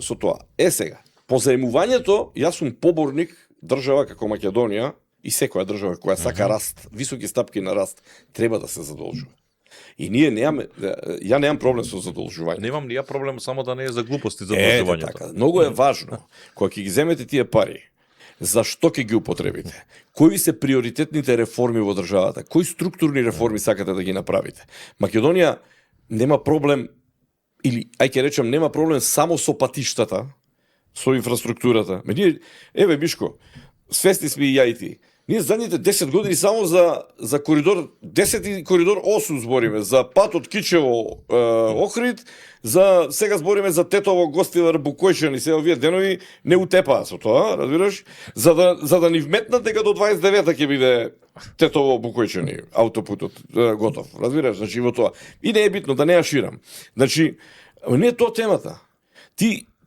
со тоа. Сега, по заемувањето, јас сум поборник држава како Македонија и секоја држава која сака раст, високи стапки на раст, треба да се задолжува. И ние ја немам проблем со задолжување. Немам ни ја проблем, само да не е за глупости задолжувањето. Така, многу е важно, кога ќе ги земете тие пари, зашто ќе ги употребите? Кои се приоритетните реформи во државата? Кои структурни реформи сакате да ги направите? Македонија нема проблем, или ќе речем, нема проблем само со патиштата, со инфраструктурата. Еве Мишко, свесни сме и ја и ти. Ние задните 10 години само за коридор 10 и коридор 8 збориме, за пат од Кичево Охрид, сега збориме за Тетово Гостивар Букојчани, се овие денови не утепаа со тоа, разбираш? За да ни вметнат дека до 29-та ќе биде Тетово Букојчани аутопутот готов, разбираш? Значи во тоа. И не е битно да не ја ширам. Значи не е тоа темата.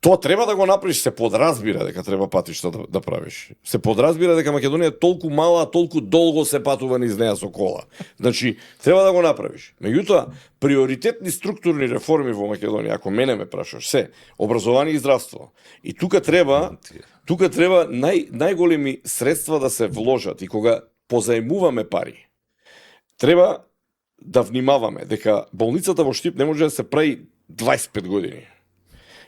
Тоа треба да го направиш, се подразбира дека треба патишта да правиш. Се подразбира дека Македонија е толку мала, толку долго се патува низ неа со кола. Значи, треба да го направиш. Меѓутоа, приоритетни структурни реформи во Македонија, ако мене ме прашаш, се образование и здравство. И тука треба најголеми средства да се вложат, и кога позаемуваме пари, треба да внимаваме дека болницата во Штип не може да се прави 25 години.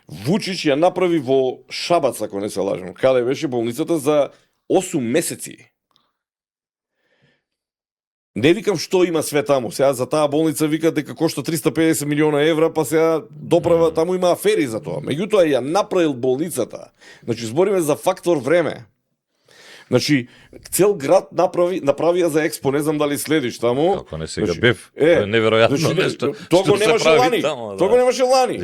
Вучич ја направи во Шабац, ако не се лажам, каде беше болницата, за 8 месеци. Не викам што има све таму. Сега за таа болница викат дека кошта 350 милиона евра, па сега доправа, таму има афери за тоа. Меѓутоа ја направил болницата. Значи збориме за фактор време. Значи, цел град направија за експо, не знам дали следиш таму. Како не сега бев, тоа е неверојатно нешто. Тоа го немаше лани. Тоа го немаше лани.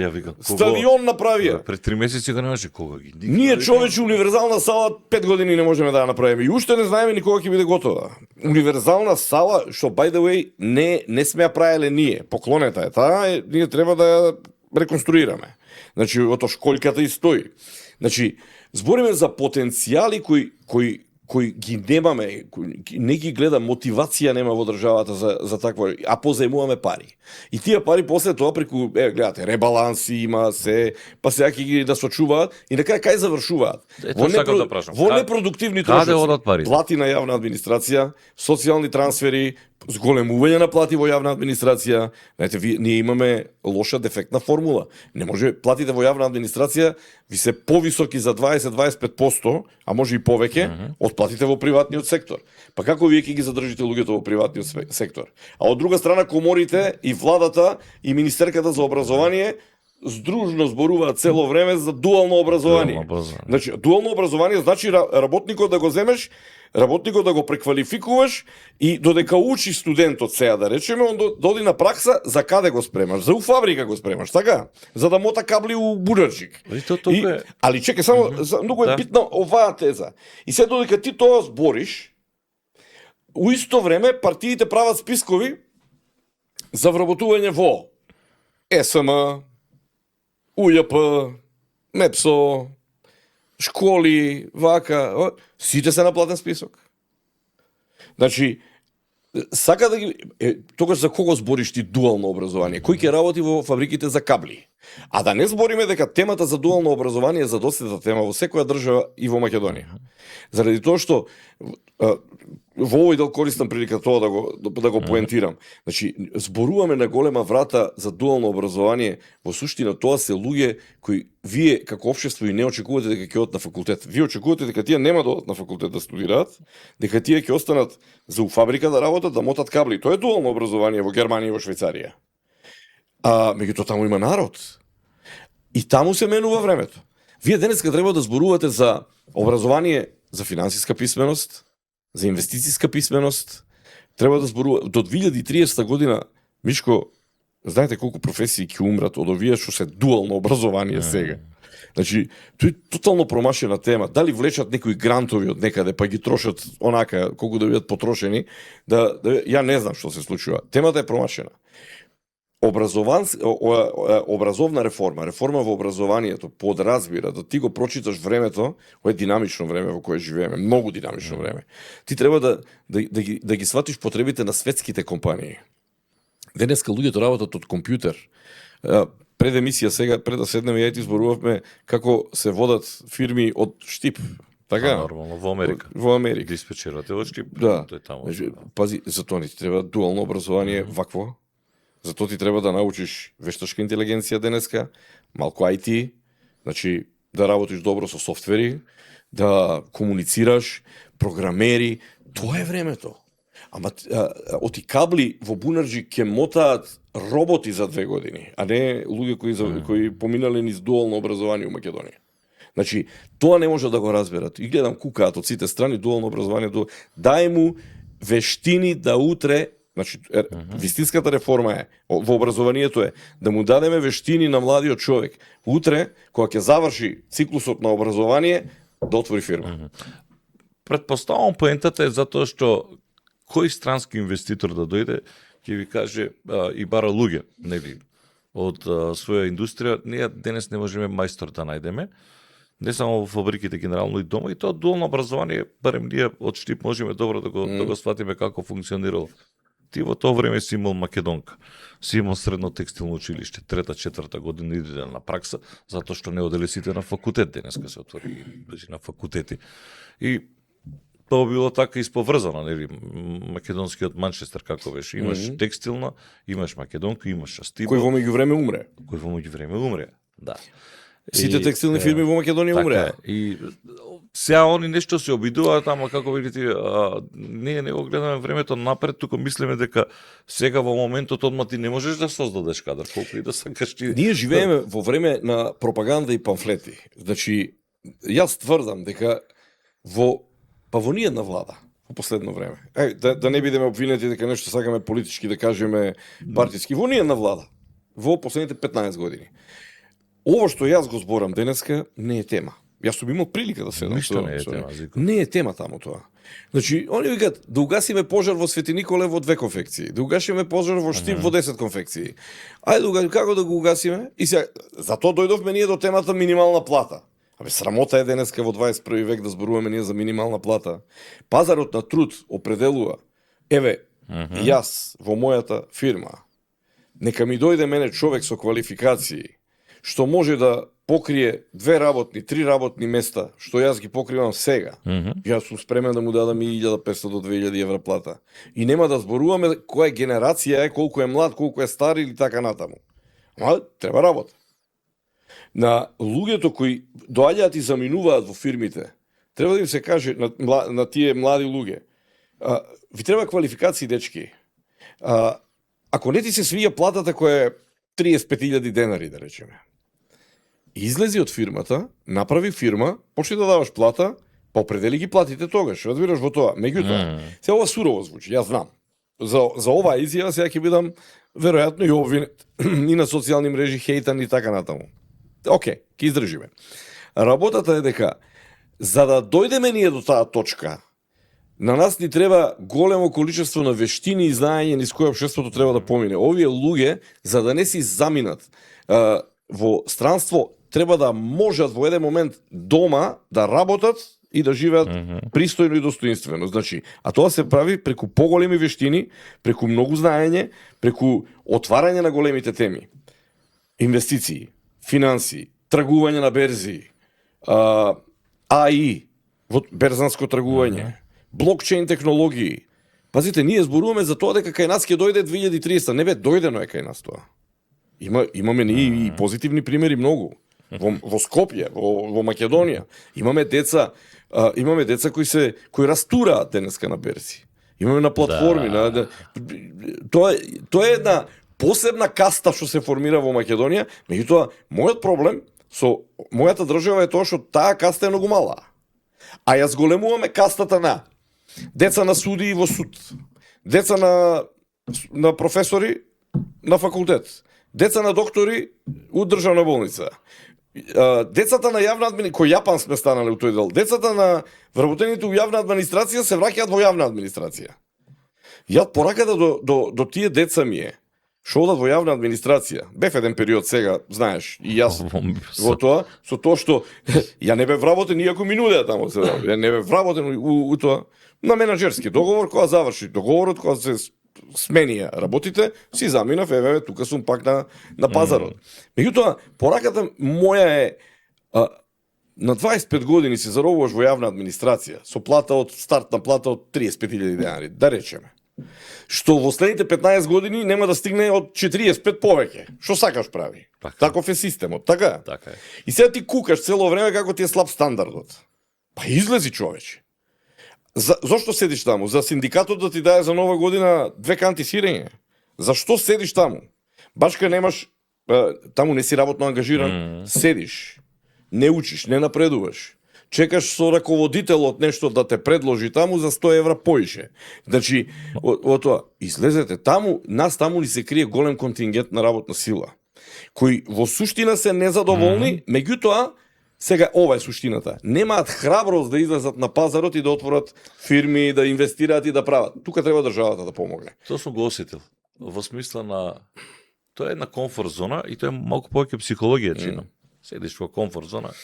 Стадион направија. Пред 3 месеци го немаше, кога ги. Ние човече универзална сала 5 години не можеме да ја направиме и уште не знаеме ни кога ќе биде готова. Универзална сала, што by the way не сме ја правеле ние. Поклонета е таа, ние треба да ја реконструираме. Значи, ото школката и стои. Значи, збориме за потенцијали кои ги немаме, не ги гледа, мотивација нема во државата за такво, а позаемуваме пари. И тие пари после тоа преку, гледате, ребаланси има се, па сега ќе ги да сочуваат и на кај завршуваат? Во непродуктивни трошоци, плати на јавна администрација, социјални трансфери, зголемување на плати во јавна администрација. Знаете, ние имаме лоша дефектна формула. Не може платите во јавна администрација ви се повисоки за 20-25%, а може и повеќе, од платите во приватниот сектор. Па како вие ќе ги задржите луѓето во приватниот сектор? А од друга страна коморите и владата и министерката за образование здружно зборуваат цело време за дуално образование. Значи, дуално образование значи работникот да го земеш, работникот да го преквалификуваш и додека учи студентот сега да речеме, он доди на пракса за каде го спремаш, за у фабрика го спремаш, така? За да мота кабли у буџарчик. Али чекај само, многу е битна оваа теза. И се додека ти тоа збориш, у исто време партиите прават спискови за вработување во СМ, УЈП, МЕПСО, школи, вака, сите се на платен список. Значи, сака да ги... Тогаш за кого збориш ти дуално образование? Кој ќе работи во фабриките за кабли? А да не збориме дека темата за дуално образование е задоцната тема во секоја држава и во Македонија. Заради тоа што во овој дел користам прилика тоа да го поентирам. Значи, зборуваме на голема врата за дуално образование, во суштина тоа се луѓе кои вие како општество и не очекувате дека ќе одат на факултет. Вие очекувате дека тие нема да одат на факултет да студираат, дека тие ќе останат за у фабрика да работат, да мотат кабли. Тоа е дуално образование во Германија и во Швајцарија. Меѓутоа таму има народ. И таму се менува времето. Вие денеска треба да зборувате за образование за финансиска писменост, за инвестициска писменост. Треба да зборува до 2030 година, Мишко, знаете колку професии ќе умрат од овие што се дуално образование сега. Значи, тоа е тотално промашена тема. Дали влечат некои грантови од некаде, па ги трошат онака, колку да бидат потрошени, ја не знам што се случува. Темата е промашена. Образовна реформа во образованието подразбира да ти го прочиташ времето, ова е динамично време во кое живееме, многу динамично време. Ти треба да ги сватиш потребите на светските компании. Денеска луѓето работат од компјутер. Пред емисија сега, пред да седнеме, ја ти зборувавме како се водат фирми од штип. Така? Нормално, во Америка. Во Америка. Диспечерате од штип, да. Тој таму. Пази, за тоа не ти треба дуално образование вакво. Затоа ти треба да научиш вешташка интелигенција денеска, малку IT, значи да работиш добро со софтвери, да комуницираш, програмери, тоа е времето. Ама оти кабли во Бунарџи ќе мотаат роботи за 2 години, а не луѓе кои поминале низ дуално образование во Македонија. Значи, тоа не може да го разберат. И гледам кукаат од сите страни дуално образование, дај му вештини да утре. Значи, вистинската реформа е, во образованието е, да му дадеме вештини на младиот човек. Утре, кога ќе заврши циклусот на образование, да отвори фирма. Предпоставам поентата е затоа што кој странски инвеститор да дојде, ќе ви каже и бара луѓе, нели, од своја индустрија, ние денес не можеме мајстор да најдеме, не само во фабриките генерално и дома, и тоа дуално образование, барем ние од штип можеме добро да го сватиме како функционирало. Ти во тоа време си имал Македонка, си имал средно текстилно училиште, 3-4 година иде на пракса, затоа што не оделе сите на факултет, денеска се отвори на факултети. И тоа било така исповрзано, нели, македонскиот Манчестер како беше, имаш текстилна, имаш Македонка, имаш Астиба. Кој во меѓувреме умре. Да. Сите текстилни фирми во Македонија умреа. И сега они нешто се обидуваат, ама како видите, ние не го гледаме времето напред, туку мислиме дека сега во моментот одма ти не можеш да создадеш кадар, колку и да сакаш ти. Ние живееме во време на пропаганда и памфлети. Значи, јас тврдам дека во ниедна влада во последно време. Да не бидеме обвинети дека нешто сакаме политички да кажеме партиски, во ниедна влада во последните 15 години. Ово што јас го зборам денеска не е тема. Јас сум имал прилика да седам. Ништо не е тема. Не е тема таму тоа. Значи, они викаат да угасиме пожар во Свети Николе во 2 конфекции, да угасиме пожар во Штип во 10 конфекции. Ајде, како да го угасиме? И сега, затоа дојдовме ние до темата минимална плата. Срамота е денеска во 21 век да зборуваме ние за минимална плата. Пазарот на труд определува. Јас во мојата фирма, нека ми дојде мене човек со квалификации, што може да покрие 2 работни, 3 работни места, што јас ги покривам сега. Јас сум спремен да му дадам и 1500 до 2000 евра плата. И нема да зборуваме која генерација е, колку е млад, колку е стар или така натаму. Ама треба работа. На луѓето кои доаѓаат и заминуваат во фирмите, треба да им се каже на тие млади луѓе, ви треба квалификации, дечки. Ако не ти се свија платата која е 35.000 денари, да речеме, излези од фирмата, направи фирма, почни да даваш плата, па определи ги платите тогаш, разбираш во тоа. Меѓутоа, се ова сурово звучи, јас знам. За оваа изјава сега ќе бидам веројатно и обвинет и на социјални мрежи, хейтан и така натаму. Океј, ќе издржиме. Работата е дека за да дојдеме ние до таа точка, на нас ни треба големо количество на вештини и знаење низ кој општеството треба да помине. Овие луѓе, за да не си заминат во странство, треба да можат во еден момент дома да работат и да живеат пристојно и достоинствено. Значи, а тоа се прави преку поголеми вештини, преку многу знаење, преку отварање на големите теми. Инвестиции, финанси, тргување на берзи, АИ, берзанско тргување, блокчейн технологии. Пазите, ние зборуваме за тоа дека кај нас ќе дојде 2030. Не бе, дојдено е кај нас тоа. Имаме и позитивни примери многу. Во Скопје, во Македонија. Имаме деца кои растураат денеска на берзи. Имаме на платформи. Тоа е една посебна каста што се формира во Македонија. Меѓутоа, мојот проблем со мојата држава е тоа што таа каста е многу мала. А ја зголемуваме кастата на деца на судии во суд, деца на професори на факултет, деца на доктори у државна болница, децата на јавна администрација, кој Јапан сме станале у тој дел, децата на вработените у јавна администрација се враќаат во јавна администрација. Ја пораката до тие деца ми е што одат во јавна администрација. Бев еден период сега, знаеш, и јас во тоа, со тоа што ја не бев вработен иако ми нудеа таму се. Ја не бев вработен у тоа на менаџерски договор, кога заврши договорот, кога се сменија работите, си заминав, еве, тука сум пак на пазарот. Меѓутоа, пораката моја е на 25 години се заробуваш во јавна администрација со плата од стартна плата од 35.000 денари, да речеме. Што во следните 15 години нема да стигне од 45 повеќе. Што сакаш прави? Таков е системот, така? Така е. И сега ти кукаш цело време како ти е слаб стандардот. Па излези, човече. Зошто седиш таму? За синдикатот да ти даде за нова година 2 канти сирење? Зашто седиш таму? Башка немаш, таму не си работно ангажиран, седиш, не учиш, не напредуваш. Чекаш со раководителот нешто да те предложи таму за 100 евра поише. Значи, во тоа, излезете таму, нас таму ни се крие голем контингент на работна сила, кои во суштина се незадоволни, меѓутоа, сега ова е суштината. Немаат храброст да излезат на пазарот и да отворат фирми, да инвестираат и да прават. Тука треба државата да помогне. Тоа сум го осетил. Во смисла на тоа е една комфорт зона и тоа е малку повеќе психологија чинам. Седиш во комфорт зона,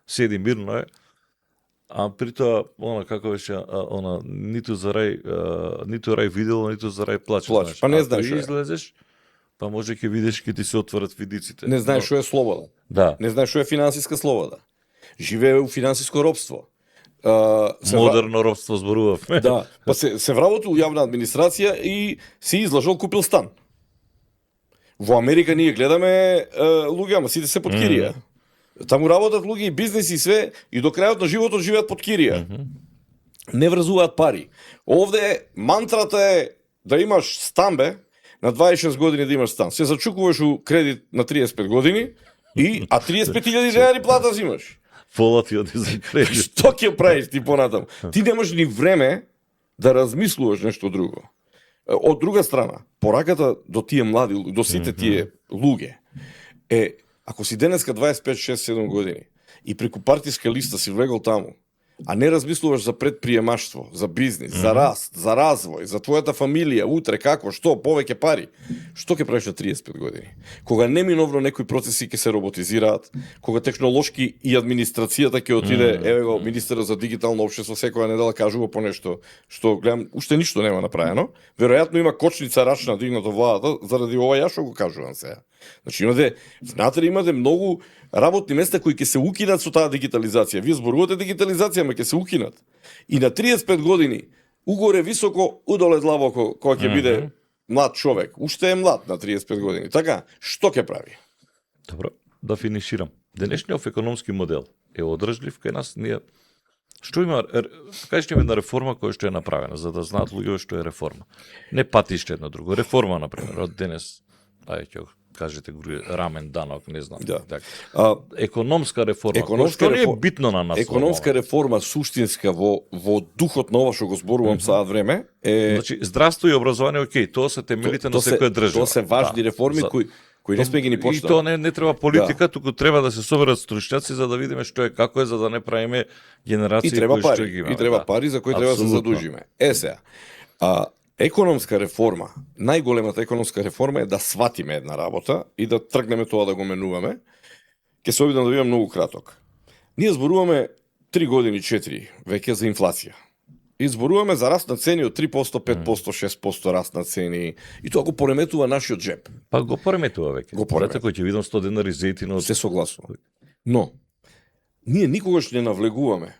седи мирно е, а притоа она како беше ниту за рај видело, ниту за рај плаче. Па не знаеш што излезеш, па може ќе видиш ќе ти се отворат видиците. Не знаеш што е слобода. Да. Не знаеш што е финансиска слобода. Живее у финансиско робство. Модерно робство зборувавме. Да, па се вработил јавна администрација и си излажал, купил стан. Во Америка ние гледаме луѓе, ама сите се под кирија. Таму работат луѓе и бизнес и све, и до крајот на животот живеат под кирија. Не врзуваат пари. Овде мантрата е да имаш стан, бе, на 26 години да имаш стан. Се зачукуваш у кредит на 35 години, а 35.000 денари плата взимаш. Пола ти оди за кредит. Што ќе правиш ти понатаму? Ти немаш ни време да размислуваш нешто друго. Од друга страна, пораката до тие млади, до сите тие луѓе е, ако си денеска 25, 6, 7 години и преку партиска листа си влегол таму, а не размислуваш за предприемаштво, за бизнис, за раст, за развој, за твојата фамилија, утре како, што, повеќе пари, што ќе правиш на 35 години? Кога неминовно некои процеси ќе се роботизираат, кога технолошки и администрацијата ќе отиде, еве го министерот за дигитално општество секоја недела кажува по нешто што гледам, уште ништо нема направено. Веројатно има кочница рачна дигнато владата, заради ова ја што го кажувам сега. Значи имате многу работни места кои ќе се укинат со таа дигитализација. Вие зборувате дигитализација, ама ќе се укинат. И на 35 години, угоре високо, удоле длабоко, кога ќе биде млад човек. Уште е млад на 35 години. Така, што ќе прави? Добро, да финиширам. Денешниот економски модел е одржлив кај нас. Ние што има, кажете ми една реформа која што е направена, за да знаат луѓе што е реформа. Не патиште едно друго. Реформа, например, од денес, кажете рамен данок, не знам. Да. Така. А, Економска реформа, Економска што не е рефор- битно на нас. економска реформа суштинска во духот на ова што го зборувам саат време е Значи, здравство и образование, окей, тоа се темелите на секоја држава. Тоа се важни реформи кои не сме ги ни И почнали. тоа не треба политика, туку треба да се соберат стручњаци за да видиме што е како е, за да не правиме генерации И треба кои што пари, ги имаме. и треба да. пари за кои треба да се Апсолутно. задужиме. Сега, економска реформа, најголемата економска реформа е да сватиме една работа и да тргнеме тоа да го менуваме. Ќе се обидам да бидам многу краток. Ние зборуваме 3 години, 4 веќе за инфлација. И зборуваме за раст на цени од 3%, 5%, 6% раст на цени. И тоа го пореметува нашиот джеб. Па го пореметува веќе. Го пореметува. Знаете, кој ќе видам 100 денари зејтина од... Се согласувам. Но, ние никогаш не навлегуваме.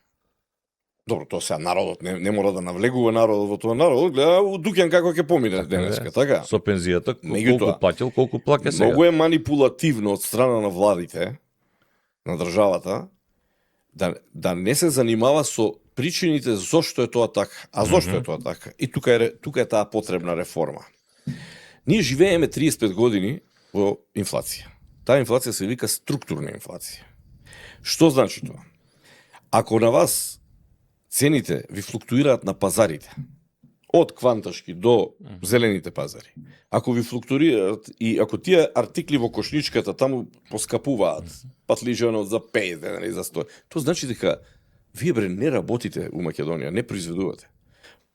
Добро, тоа сега народот не мора да навлегува народот во тоа. Народот гледа Дуќан како ќе помине денеска, така? Со пензијата, Меѓутоа, колку платил, колку плаќа сега. Многу е манипулативно од страна на владите, на државата, да не се занимава со причините зошто е тоа така. А зошто е тоа така? И тука е таа потребна реформа. Ние живееме 35 години во инфлација. Таа инфлација се вика структурна инфлација. Што значи тоа? Ако на вас цените ви флуктуираат на пазарите, од кванташки до зелените пазари, ако ви флуктуираат и ако тие артикли во кошничката таму поскапуваат, патлижанот за 5 денари, за 100, тоа значи дека вие не работите у Македонија, не произведувате.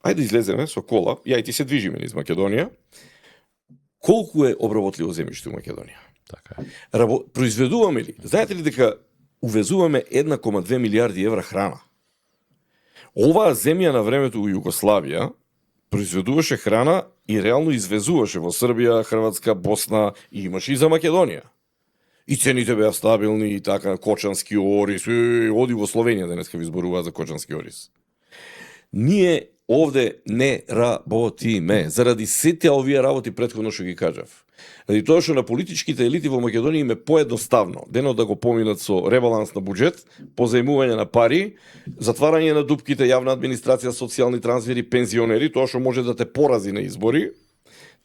Ајде излеземе со кола, ја и ти се движиме низ Македонија. Колку е обработливо земјиште у Македонија? Така е. Произведуваме ли? Знаете ли дека увезуваме 1,2 милиарди евра храна? Оваа земја на времето у Југославија произведуваше храна и реално извезуваше во Србија, Хрватска, Босна и имаше и за Македонија. И цените беа стабилни и така, кочански ориз, оди во Словенија денеска ви зборува за кочански ориз. Ние овде не работиме заради сите овие работи претходно што ги кажав. Заради тоа што на политичките елити во Македонија им е поедноставно денот да го поминат со ребаланс на буџет, позајмување на пари, затварање на дупките, јавна администрација, социјални трансфери, пензионери, тоа што може да те порази на избори.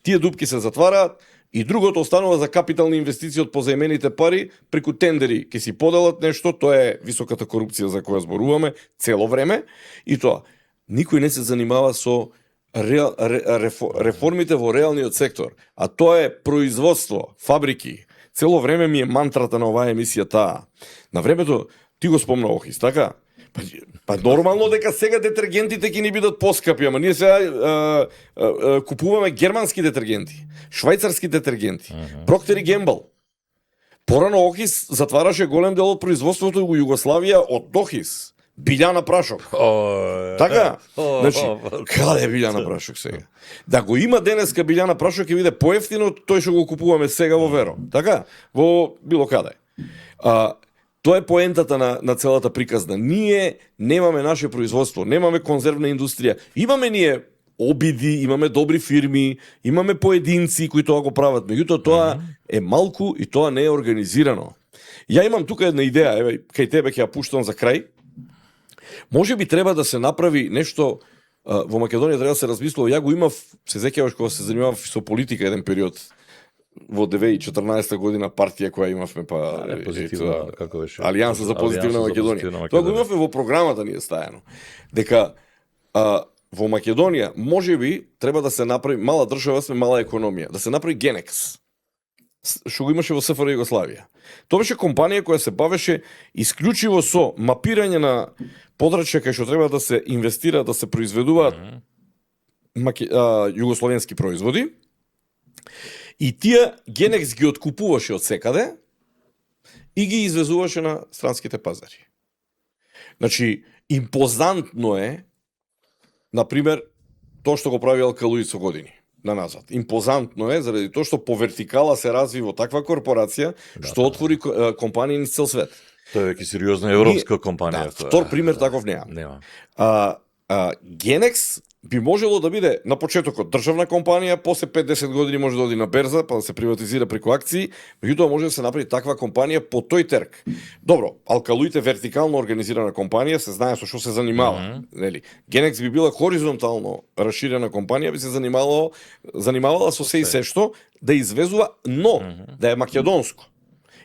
Тие дупки се затвараат и другото останува за капитални инвестиции од позајмените пари преку тендери ќе си поделат нешто, тоа е високата корупција за која зборуваме цело време и тоа. Никој не се занимава со реформите во реалниот сектор, а тоа е производство, фабрики. Цело време ми е мантрата на оваа емисија таа. На времето ти го спомна Охис, така? Па нормално дека сега детергентите ќе ни бидат поскапи, ама ние сега купуваме германски детергенти, швајцарски детергенти, Procter & Gamble. Порано Охис затвараше голем дел од производството во Југославија од Охис. Билјана прашок. Така? Значи, каде е билјана прашок сега? Да го има денеска билјана прашок ќе биде поевтино од тој што го купуваме сега во Веро. Така? Во било каде. Тоа е поентата на целата приказна. Ние немаме наше производство, немаме конзервна индустрија. Имаме ние обиди, имаме добри фирми, имаме поединци кои тоа го прават. Меѓутоа тоа е малку и тоа не е организирано. Ја имам тука една идеја, еве, кај тебе ќе ја пуштам за крај. Може би треба да се направи нешто во Македонија, треба да се размислува. Ја го имав, се сеќаваш кога се занимавав со политика еден период во 2014 година партија која имавме позитивна, како беше? Алијанса за позитивна Македонија. Тоа го имавме во програмата ни е стајано. Дека во Македонија можеби треба да се направи, мала држава сме, мала економија, да се направи Генекс, што го имаше во СФР Југославија. Тоа беше компанија која се бавеше исклучиво со мапирање на подрачја кај што треба да се инвестира, да се произведуваат југословенски производи. И тие Генекс ги откупуваше од секаде и ги извезуваше на странските пазари. Значи, импозантно е, например, тоа што го прави Алкалуид со години на назад. Импозантно е заради тоа што по вертикала се разви во таква корпорација што отвори компании низ цел свет. Тоа е веќе сериозна европска компанија. Да, втор пример таков неам. Нема. Генекс би можело да биде на почетокот државна компанија, после 5-10 години може да оди на берза, па да се приватизира преку акции, меѓутоа може да се направи таква компанија по тој терк. Добро, Алкалуит е вертикално организирана компанија, се знае со што се занимава, нели? Генекс би била хоризонтално расширена компанија, би се занимавала со се и се што да извезува, но да е македонско.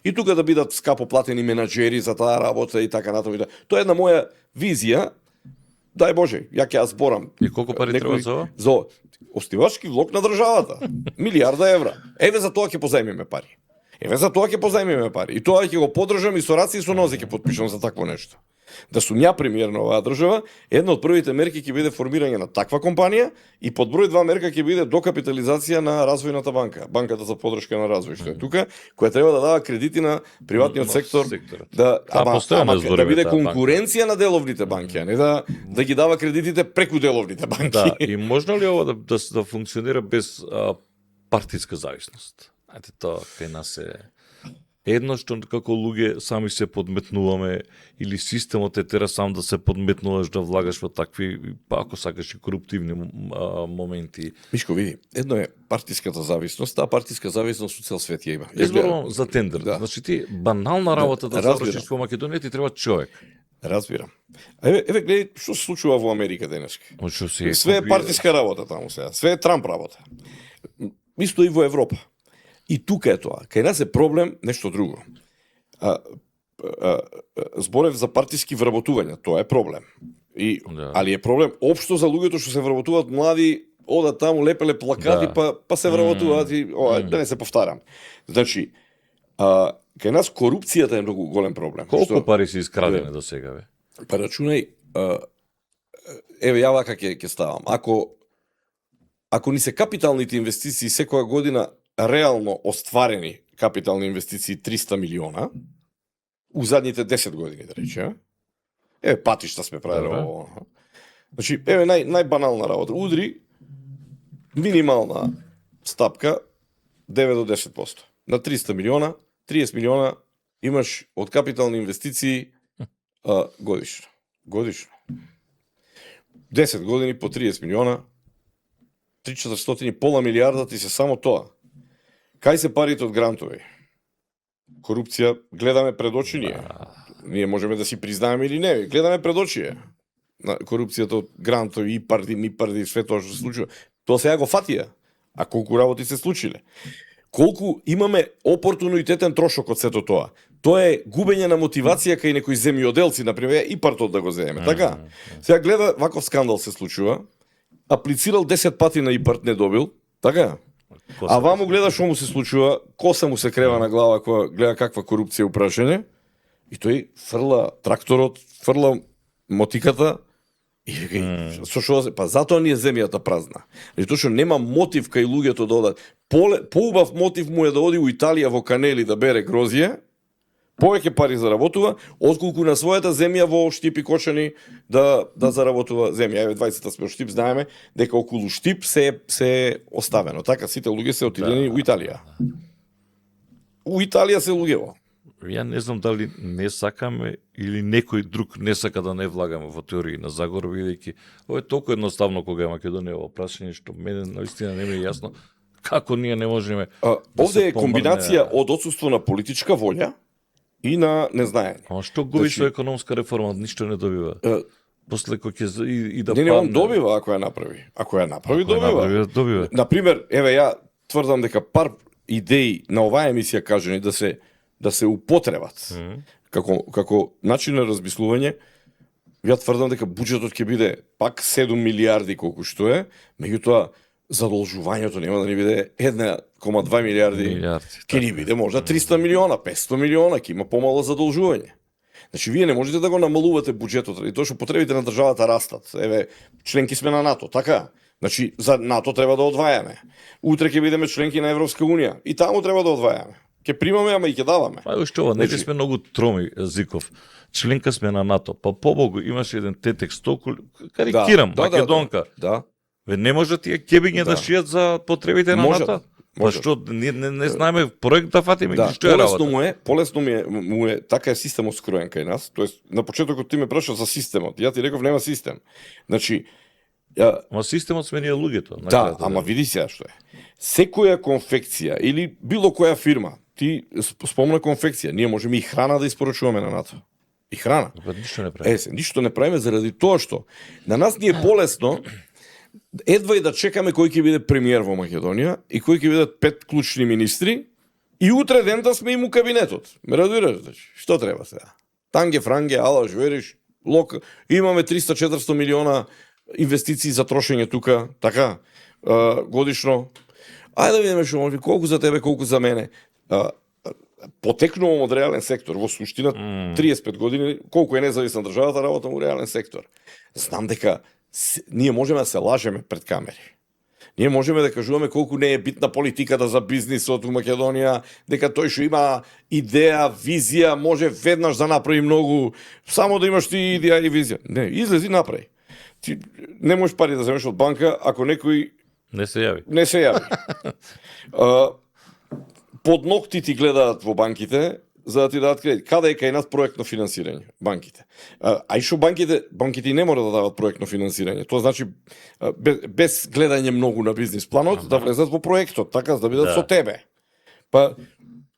И тука да бидат скапо платени менаџери за таа работа и така натаму. Тоа е една моја визија. Дај Боже, ја ќе ја зборам. И колку пари треба за ова? За остивачки влог на државата. милиарда евра. Еве за тоа ќе позајмиме пари. И тоа ќе го поддржам и со раци и со нозе ќе потпишам за такво нешто. Да сум ја премиер на оваа држава, една од првите мерки ќе биде формирање на таква компанија и под број 2 мерка ќе биде докапитализација на развојната банка, банката за поддршка на развој, што е тука, која треба да дава кредити на приватниот сектор, да биде конкуренција на деловните банки, а не да ги дава кредитите преку деловните банки. Да, и можно ли ова да функционира без партиска зависност? Ајде, тоа кај нас е едно што како луѓе сами се подметнуваме или системот е тера сам да се подметнуваш, да влагаш во такви, па ако сакаш и коруптивни моменти. Мишко, види, едно е партиската зависност, таа партиска зависност у цел свет ја има. Изборувам за тендер. Да. Значи ти банална работа да завршиш во Македонија ти треба човек. Разбирам. Еве гледај што се случува во Америка денеска. Све е партиска работа таму сега, све е Трамп работа. Исто и во Европа. И тука е тоа. Кај нас е проблем нешто друго. Зборев за партиски вработувања, тоа е проблем. Али е проблем општо за луѓето што се вработуваат млади, одат таму, лепеле плакати, па се вработуваат и да не се повторам. Значи, кај нас корупцијата е многу голем проблем. Колку пари се искрадени до сега, бе? Па рачунај, еве ја вака ќе ставам. Ако ни се капиталните инвестиции секоја година реално остварени капитални инвестиции 300 милиона у задните 10 години, да рече. Еве патишта сме правили ово. Значи, еве најбанална работа. Удри минимална стапка 9 до 10%. На 300 милиона, 30 милиона имаш од капитални инвестиции годишно. 10 години по 30 милиона, 3-400 пола милиарда ти се само тоа. Кај се парите од грантови? Корупција гледаме пред очи ние. Ние можеме да си признаеме или не. Гледаме пред очи на корупцијата од грантови, ИПАРДи, све тоа што се случува. Тоа сега го фатија. А колку работи се случиле? Колку имаме опортунитетен трошок од сето тоа? Тоа е губење на мотивација кај некои земјоделци, например, ИПАРТот да го земеме. Така? Сега гледа, ваков скандал се случува. Аплицирал 10 пати на ИПАРТ, не добил. Така? А ваму гледа што му се случува, коса му се крева на глава кога гледа каква корупција е упрашање, и тој фрла тракторот, фрла мотиката, и со што па затоа ни е земјата празна. Тоа што нема мотив кај луѓето да одат. Поубав мотив му е да оди у Италија во Канели да бере грозје, повеќе пари заработува, отколку на својата земја во Штип и Кочани да заработува земја. Еве 20 сме во Штип, знаеме дека околу Штип се оставено. Така сите луѓе се отидени у Италија. У Италија се луѓево. Ја не знам дали не сакаме или некој друг не сака да не влагаме во теории на заговор, бидејќи ова е толку едноставно кога е Македонија во прашање што мене наистина не ми е јасно како ние не можеме. Овде е комбинација од отсуство на политичка волја и на незнаење. А што губиш во економска реформа, ништо не добива. После кој ќе и да падне. Не, он добива ако ја направи. Ако ја направи, добива. Например, еве ја тврдам дека пар идеи на оваа емисија кажани да се употребат како начин на размислување. Ја тврдам дека буџетот ќе биде пак 7 милиарди колку што е, меѓутоа задолжувањето нема да ни биде 1,2 милиарди. Ќе ни биде можда 300 милиона, 500 милиона, ќе има помало задолжување. Значи, вие не можете да го намалувате буџетот, и тоа што потребите на државата растат. Еве, членки сме на НАТО, така? Значи, за НАТО треба да одвајаме. Утре ќе бидеме членки на Европска унија, и таму треба да одвајаме. Ќе примаме, ама и ќе даваме. Па уште ова, не сме многу троми, Зиков. Членка сме на НАТО, па побогу имаше еден тетек стокол, карикирам, македонка. Да. Ве не може тие кебиња да шијат за потребите на НАТО? Па што не знаеме проект да фатиме ги што е работа. Полесно му е, така е системот скроен кај нас. Тоест на почетокот ти ме праша за системот. Ја ти реков нема систем. Значи Ама системот сменија луѓето. на Да, крајот, ама види сега што е. Секоја конфекција или било која фирма, ти спомна конфекција, ние можеме и храна да испорачуваме на НАТО. И храна. Па ништо не прави. Ништо не правиме заради тоа што на нас ни е полесно едва и да чекаме кој ќе биде премиер во Македонија и кои ќе бидат 5 клучни министри и утре ден да сме им у кабинетот. Ме разбираш, значи, што треба сега? Танге, франге, ала, жвериш, имаме 300-400 милиона инвестиции за трошење тука, така, годишно. Ајде да видиме што може, колку за тебе, колку за мене. Потекнувам од реален сектор, во суштина 35 години, колку е независна државата, работам во реален сектор. Знам дека ние можеме да се лажеме пред камери. Ние можеме да кажуваме колку не е битна политиката за бизнисот у Македонија, дека тој што има идеја, визија, може веднаш да направи многу, само да имаш ти идеја и визија. Не, излези направи. Ти не можеш пари да земеш од банка ако некој Не се јави. не се јави. Под ногти ти гледаат во банките за да ти дадат кредит. Каде е кај нас проектно финансирање? Банките. А и што банките не мора да дават проектно финансирање. Тоа значи без гледање многу на бизнис планот, да влезат во проектот, така за да бидат со тебе. Па,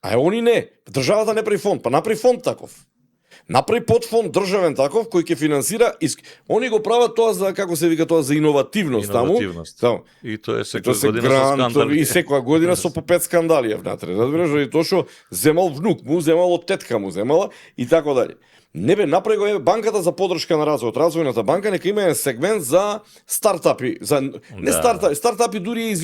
они не. Државата не прави фонд, па направи фонд таков. Направи подфонд државен таков кој ќе финансира, они го прават тоа за, како се вика тоа, за иновативност таму. И тоа е Тоа секоја се година со скандали. и секоја година со по 5 скандали внатре. Разбираш, и тоа што земал внук му, земал од тетка му, земала и така дали. Не бе, направи го банката за поддршка на развојот, развојната банка, нека има еден сегмент за стартапи, за не стартапи дури е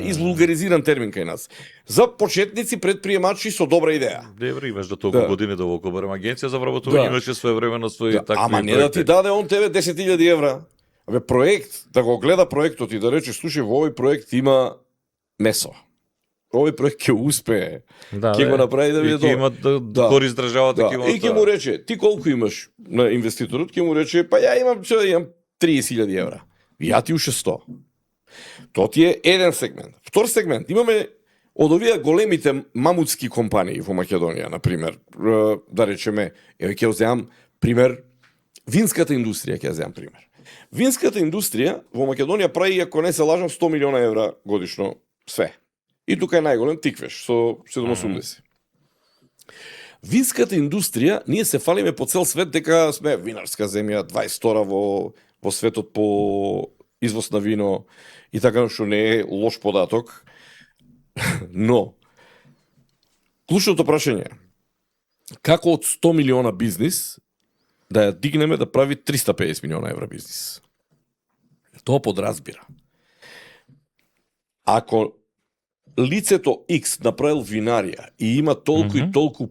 извулгаризиран термин кај нас. За почетници, предприемачи со добра идеја. Добре, имаш до толку години да во Кобарам агенција за вработување, имаше своевремено своји такви. Ама не да ти даде он тебе 10.000 евра. Абе, проект, да го гледа проектот и да рече, слушај, во овој проект има месо. Овој проект ќе успее. Ќе го направи да биде добро. Ќе има корист државата, ќе има. И ќе му рече, ти колку имаш на инвеститорот, ќе му рече, па ја имам 30.000 евра. Ја ти уште 100. Тоа ти е еден сегмент. Втор сегмент, имаме од овие големите мамутски компании во Македонија, на пример, да речеме, ќе земам пример, винската индустрија ќе земам пример. Винската индустрија во Македонија прави, ако не се лажам, 100 милиона евра годишно све. И тука е најголем Тиквеш со 780. Винската индустрија, ние се фалиме по цел свет дека сме винарска земја, 22 во светот по извоз на вино и така, што не е лош податок. Но клучното прашање е како од 100 милиона бизнис да ја дигнеме да прави 350 милиона евра бизнис. Тоа подразбира. Ако лицето X направил винарија и има толку и толку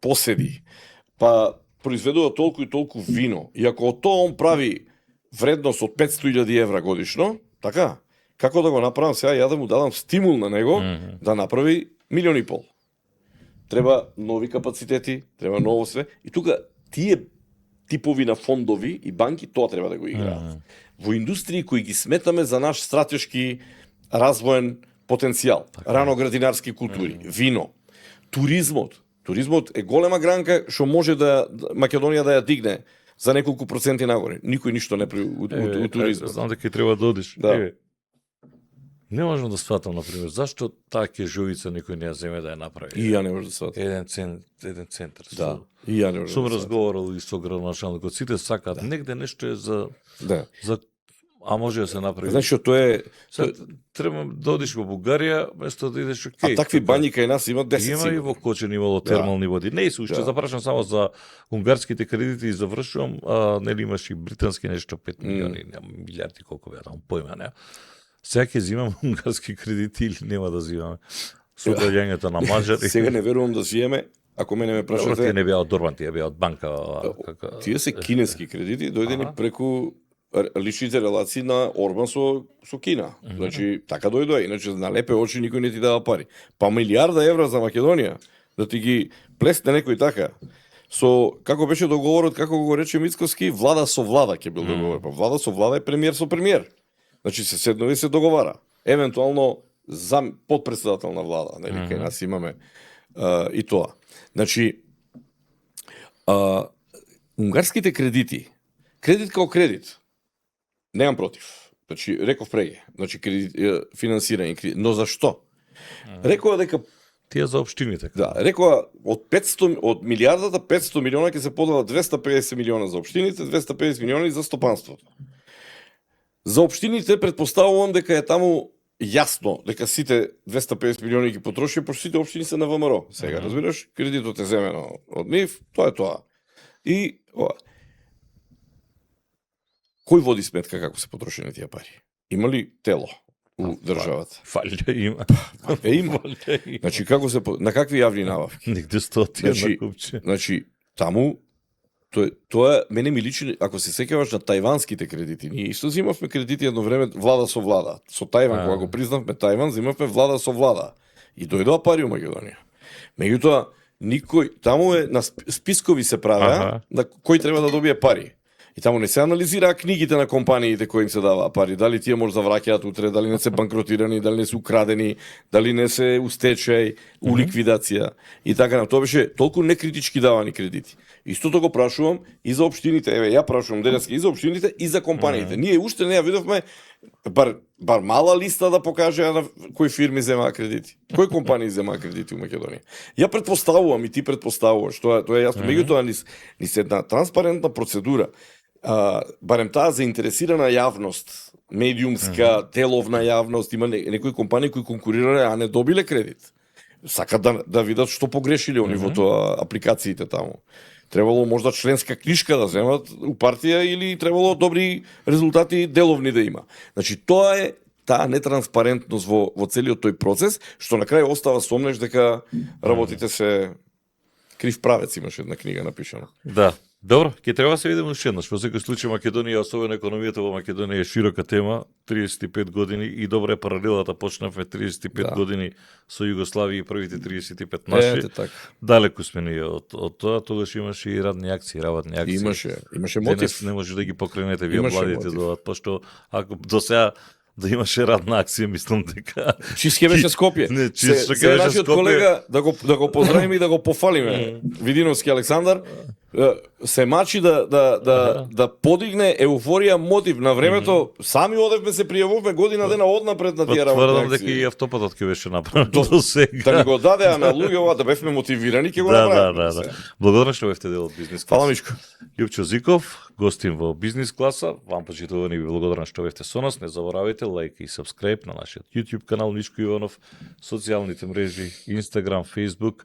поседи, па произведува толку и толку вино, и ако од тоа он прави вредност од 500.000 евра годишно, така, како да го направам сега, ја да му дадам стимул на него да направи 1,5 милиони. Треба нови капацитети, треба ново све, и тука тие типови на фондови и банки тоа треба да го играат. Во индустрии кои ги сметаме за наш стратешки развоен потенцијал, рано-градинарски култури, вино, туризмот. Туризмот е голема гранка што може да Македонија да ја дигне за неколку проценти нагоре. Никој ништо не прави у туризмот. Знам дека треба да одиш. Да. Не можам да сватам, например, зашто таа кежувица никој не ја земе да ја направи. И ја не можам да сватам. Еден центар. Да. И ја не можам. Сум разговарал и со градоначалникот, сите сакаат негде нешто е за а може да се направи. Знаеш што тоа е треба да одиш во Бугарија, место да идеш А такви бањи кај нас има 10. Има и во Кочен имало термални води. Не се уште запрашам само за унгарските кредити и завршувам, нели имаш и британски нешто 5 милиони, милиарди колку беа, таму појма не. Сега ќе земам унгарски кредити или нема да земаме? Со доаѓањето на мажари. Сега не верувам да земеме. Ако мене ме прашате, тие не беа од Дорбан, тие беа од банка. Тие се кинески кредити, дојдени преку личните релации на Орбан со Кина. Значи, така дојдоа, иначе на лепе очи никој не ти дава пари. Па милиарда евра за Македонија, да ти ги плесне некој така. Со, како беше договорот, како го рече Мицковски, влада со влада ќе бил договор. Па влада со влада е премиер со премиер. Значи, се седнови се договара. Евентуално зам подпредседател на влада, нели, кај нас имаме и тоа. Значи, унгарските кредити, кредит како кредит, немам против. Значи, реков преге, значи финансирање кредит, но зашто? Рекоа дека Тие за општините. да, рекоа од милијардата 500 милиона ќе се подела 250 милиона за општините, 250 милиони за стопанството. За општините предпоставувам дека е таму јасно дека сите 250 милиони ги потроши, пошто сите општини се на ВМРО. Сега, разбираш, кредитот е земено од нив, тоа е тоа. И ова. Кој води сметка како се потрошени тие пари? Има ли тело у државата? Валја има. Има. Значи како се на какви јавни набавки? Нигде 100 на Значи, купче. Значи таму тоа мене ми личи, ако се сеќаваш на тајванските кредити. Ние исто земавме кредити едно време влада со влада. Со Тајван кога го признавме Тајван, земавме влада со влада. И дојдоа пари у Македонија. Меѓутоа никој таму е на спискови се правеа на кој треба да добие пари. И таму не се анализираа книгите на компаниите кои им се даваа пари, дали тие може да враќаат утре, дали не се банкротирани, дали не се украдени, дали не се у стечај, у ликвидација и така на. Тоа беше толку некритички давани кредити. Истото го прашувам и за општините, еве ја прашувам денеска и за општините и за компаниите. Ние уште не ја видовме бар мала листа да покажеа на кои фирми земаа кредити. Кои компании земаа кредити у Македонија. Ја претпоставувам и ти претпоставуваш, тоа е јасно. Меѓутоа низ една транспарентна процедура, барем таа заинтересирана јавност, медиумска, теловна јавност, има некои компании кои конкурирале, а не добиле кредит. Сакат да видат што погрешиле у нивото апликациите таму. Требало можда членска книжка да земат у партија или требало добри резултати деловни да има. Значи тоа е таа нетранспарентност во целиот тој процес, што на крај остава сомнеш дека работите се крив правец, имаше една книга напишана. Да. Добро, ќе треба да се видиме уште еднаш. Во секој случај Македонија, особено економијата во Македонија е широка тема, 35 години и добра е паралелата, почнавме 35 години со Југославија и првите 35 наши. Далеку сме ние од тоа, тогаш имаше и работни акции. Имаше мотив. Денес не може да ги покренете вие младите додат, пошто ако до сега да имаше радна акција, мислам дека чистке беше Скопје. Не, чистке беше нашиот Скопје. Колега да го поздравиме и да го пофалиме. Видиновски Александар се мачи да подигне еуфорија мотив на времето. Сами одевме се пријавувме година дена однапред на тие работни акции. Тврдам дека и автопатот ќе беше направен до сега. Да ни го дадеа на луѓето, да бевме мотивирани, ќе го направиме. Да. Благодарам што бевте дел од бизнис класа. Фала Мишко. Љупчо Зиков, гостин во бизнис класа. Вам почитувани ви благодарам што бевте со нас. Не заборавајте лајк и сабскрајб на нашиот YouTube канал Мишко Иванов, социјалните мрежи, Instagram, Facebook.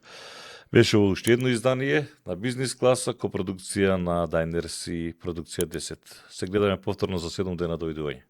Беше во уште едно издание на бизнис класа, копродукција на Diners и продукција 10. Се гледаме повторно за 7 дена, довидување.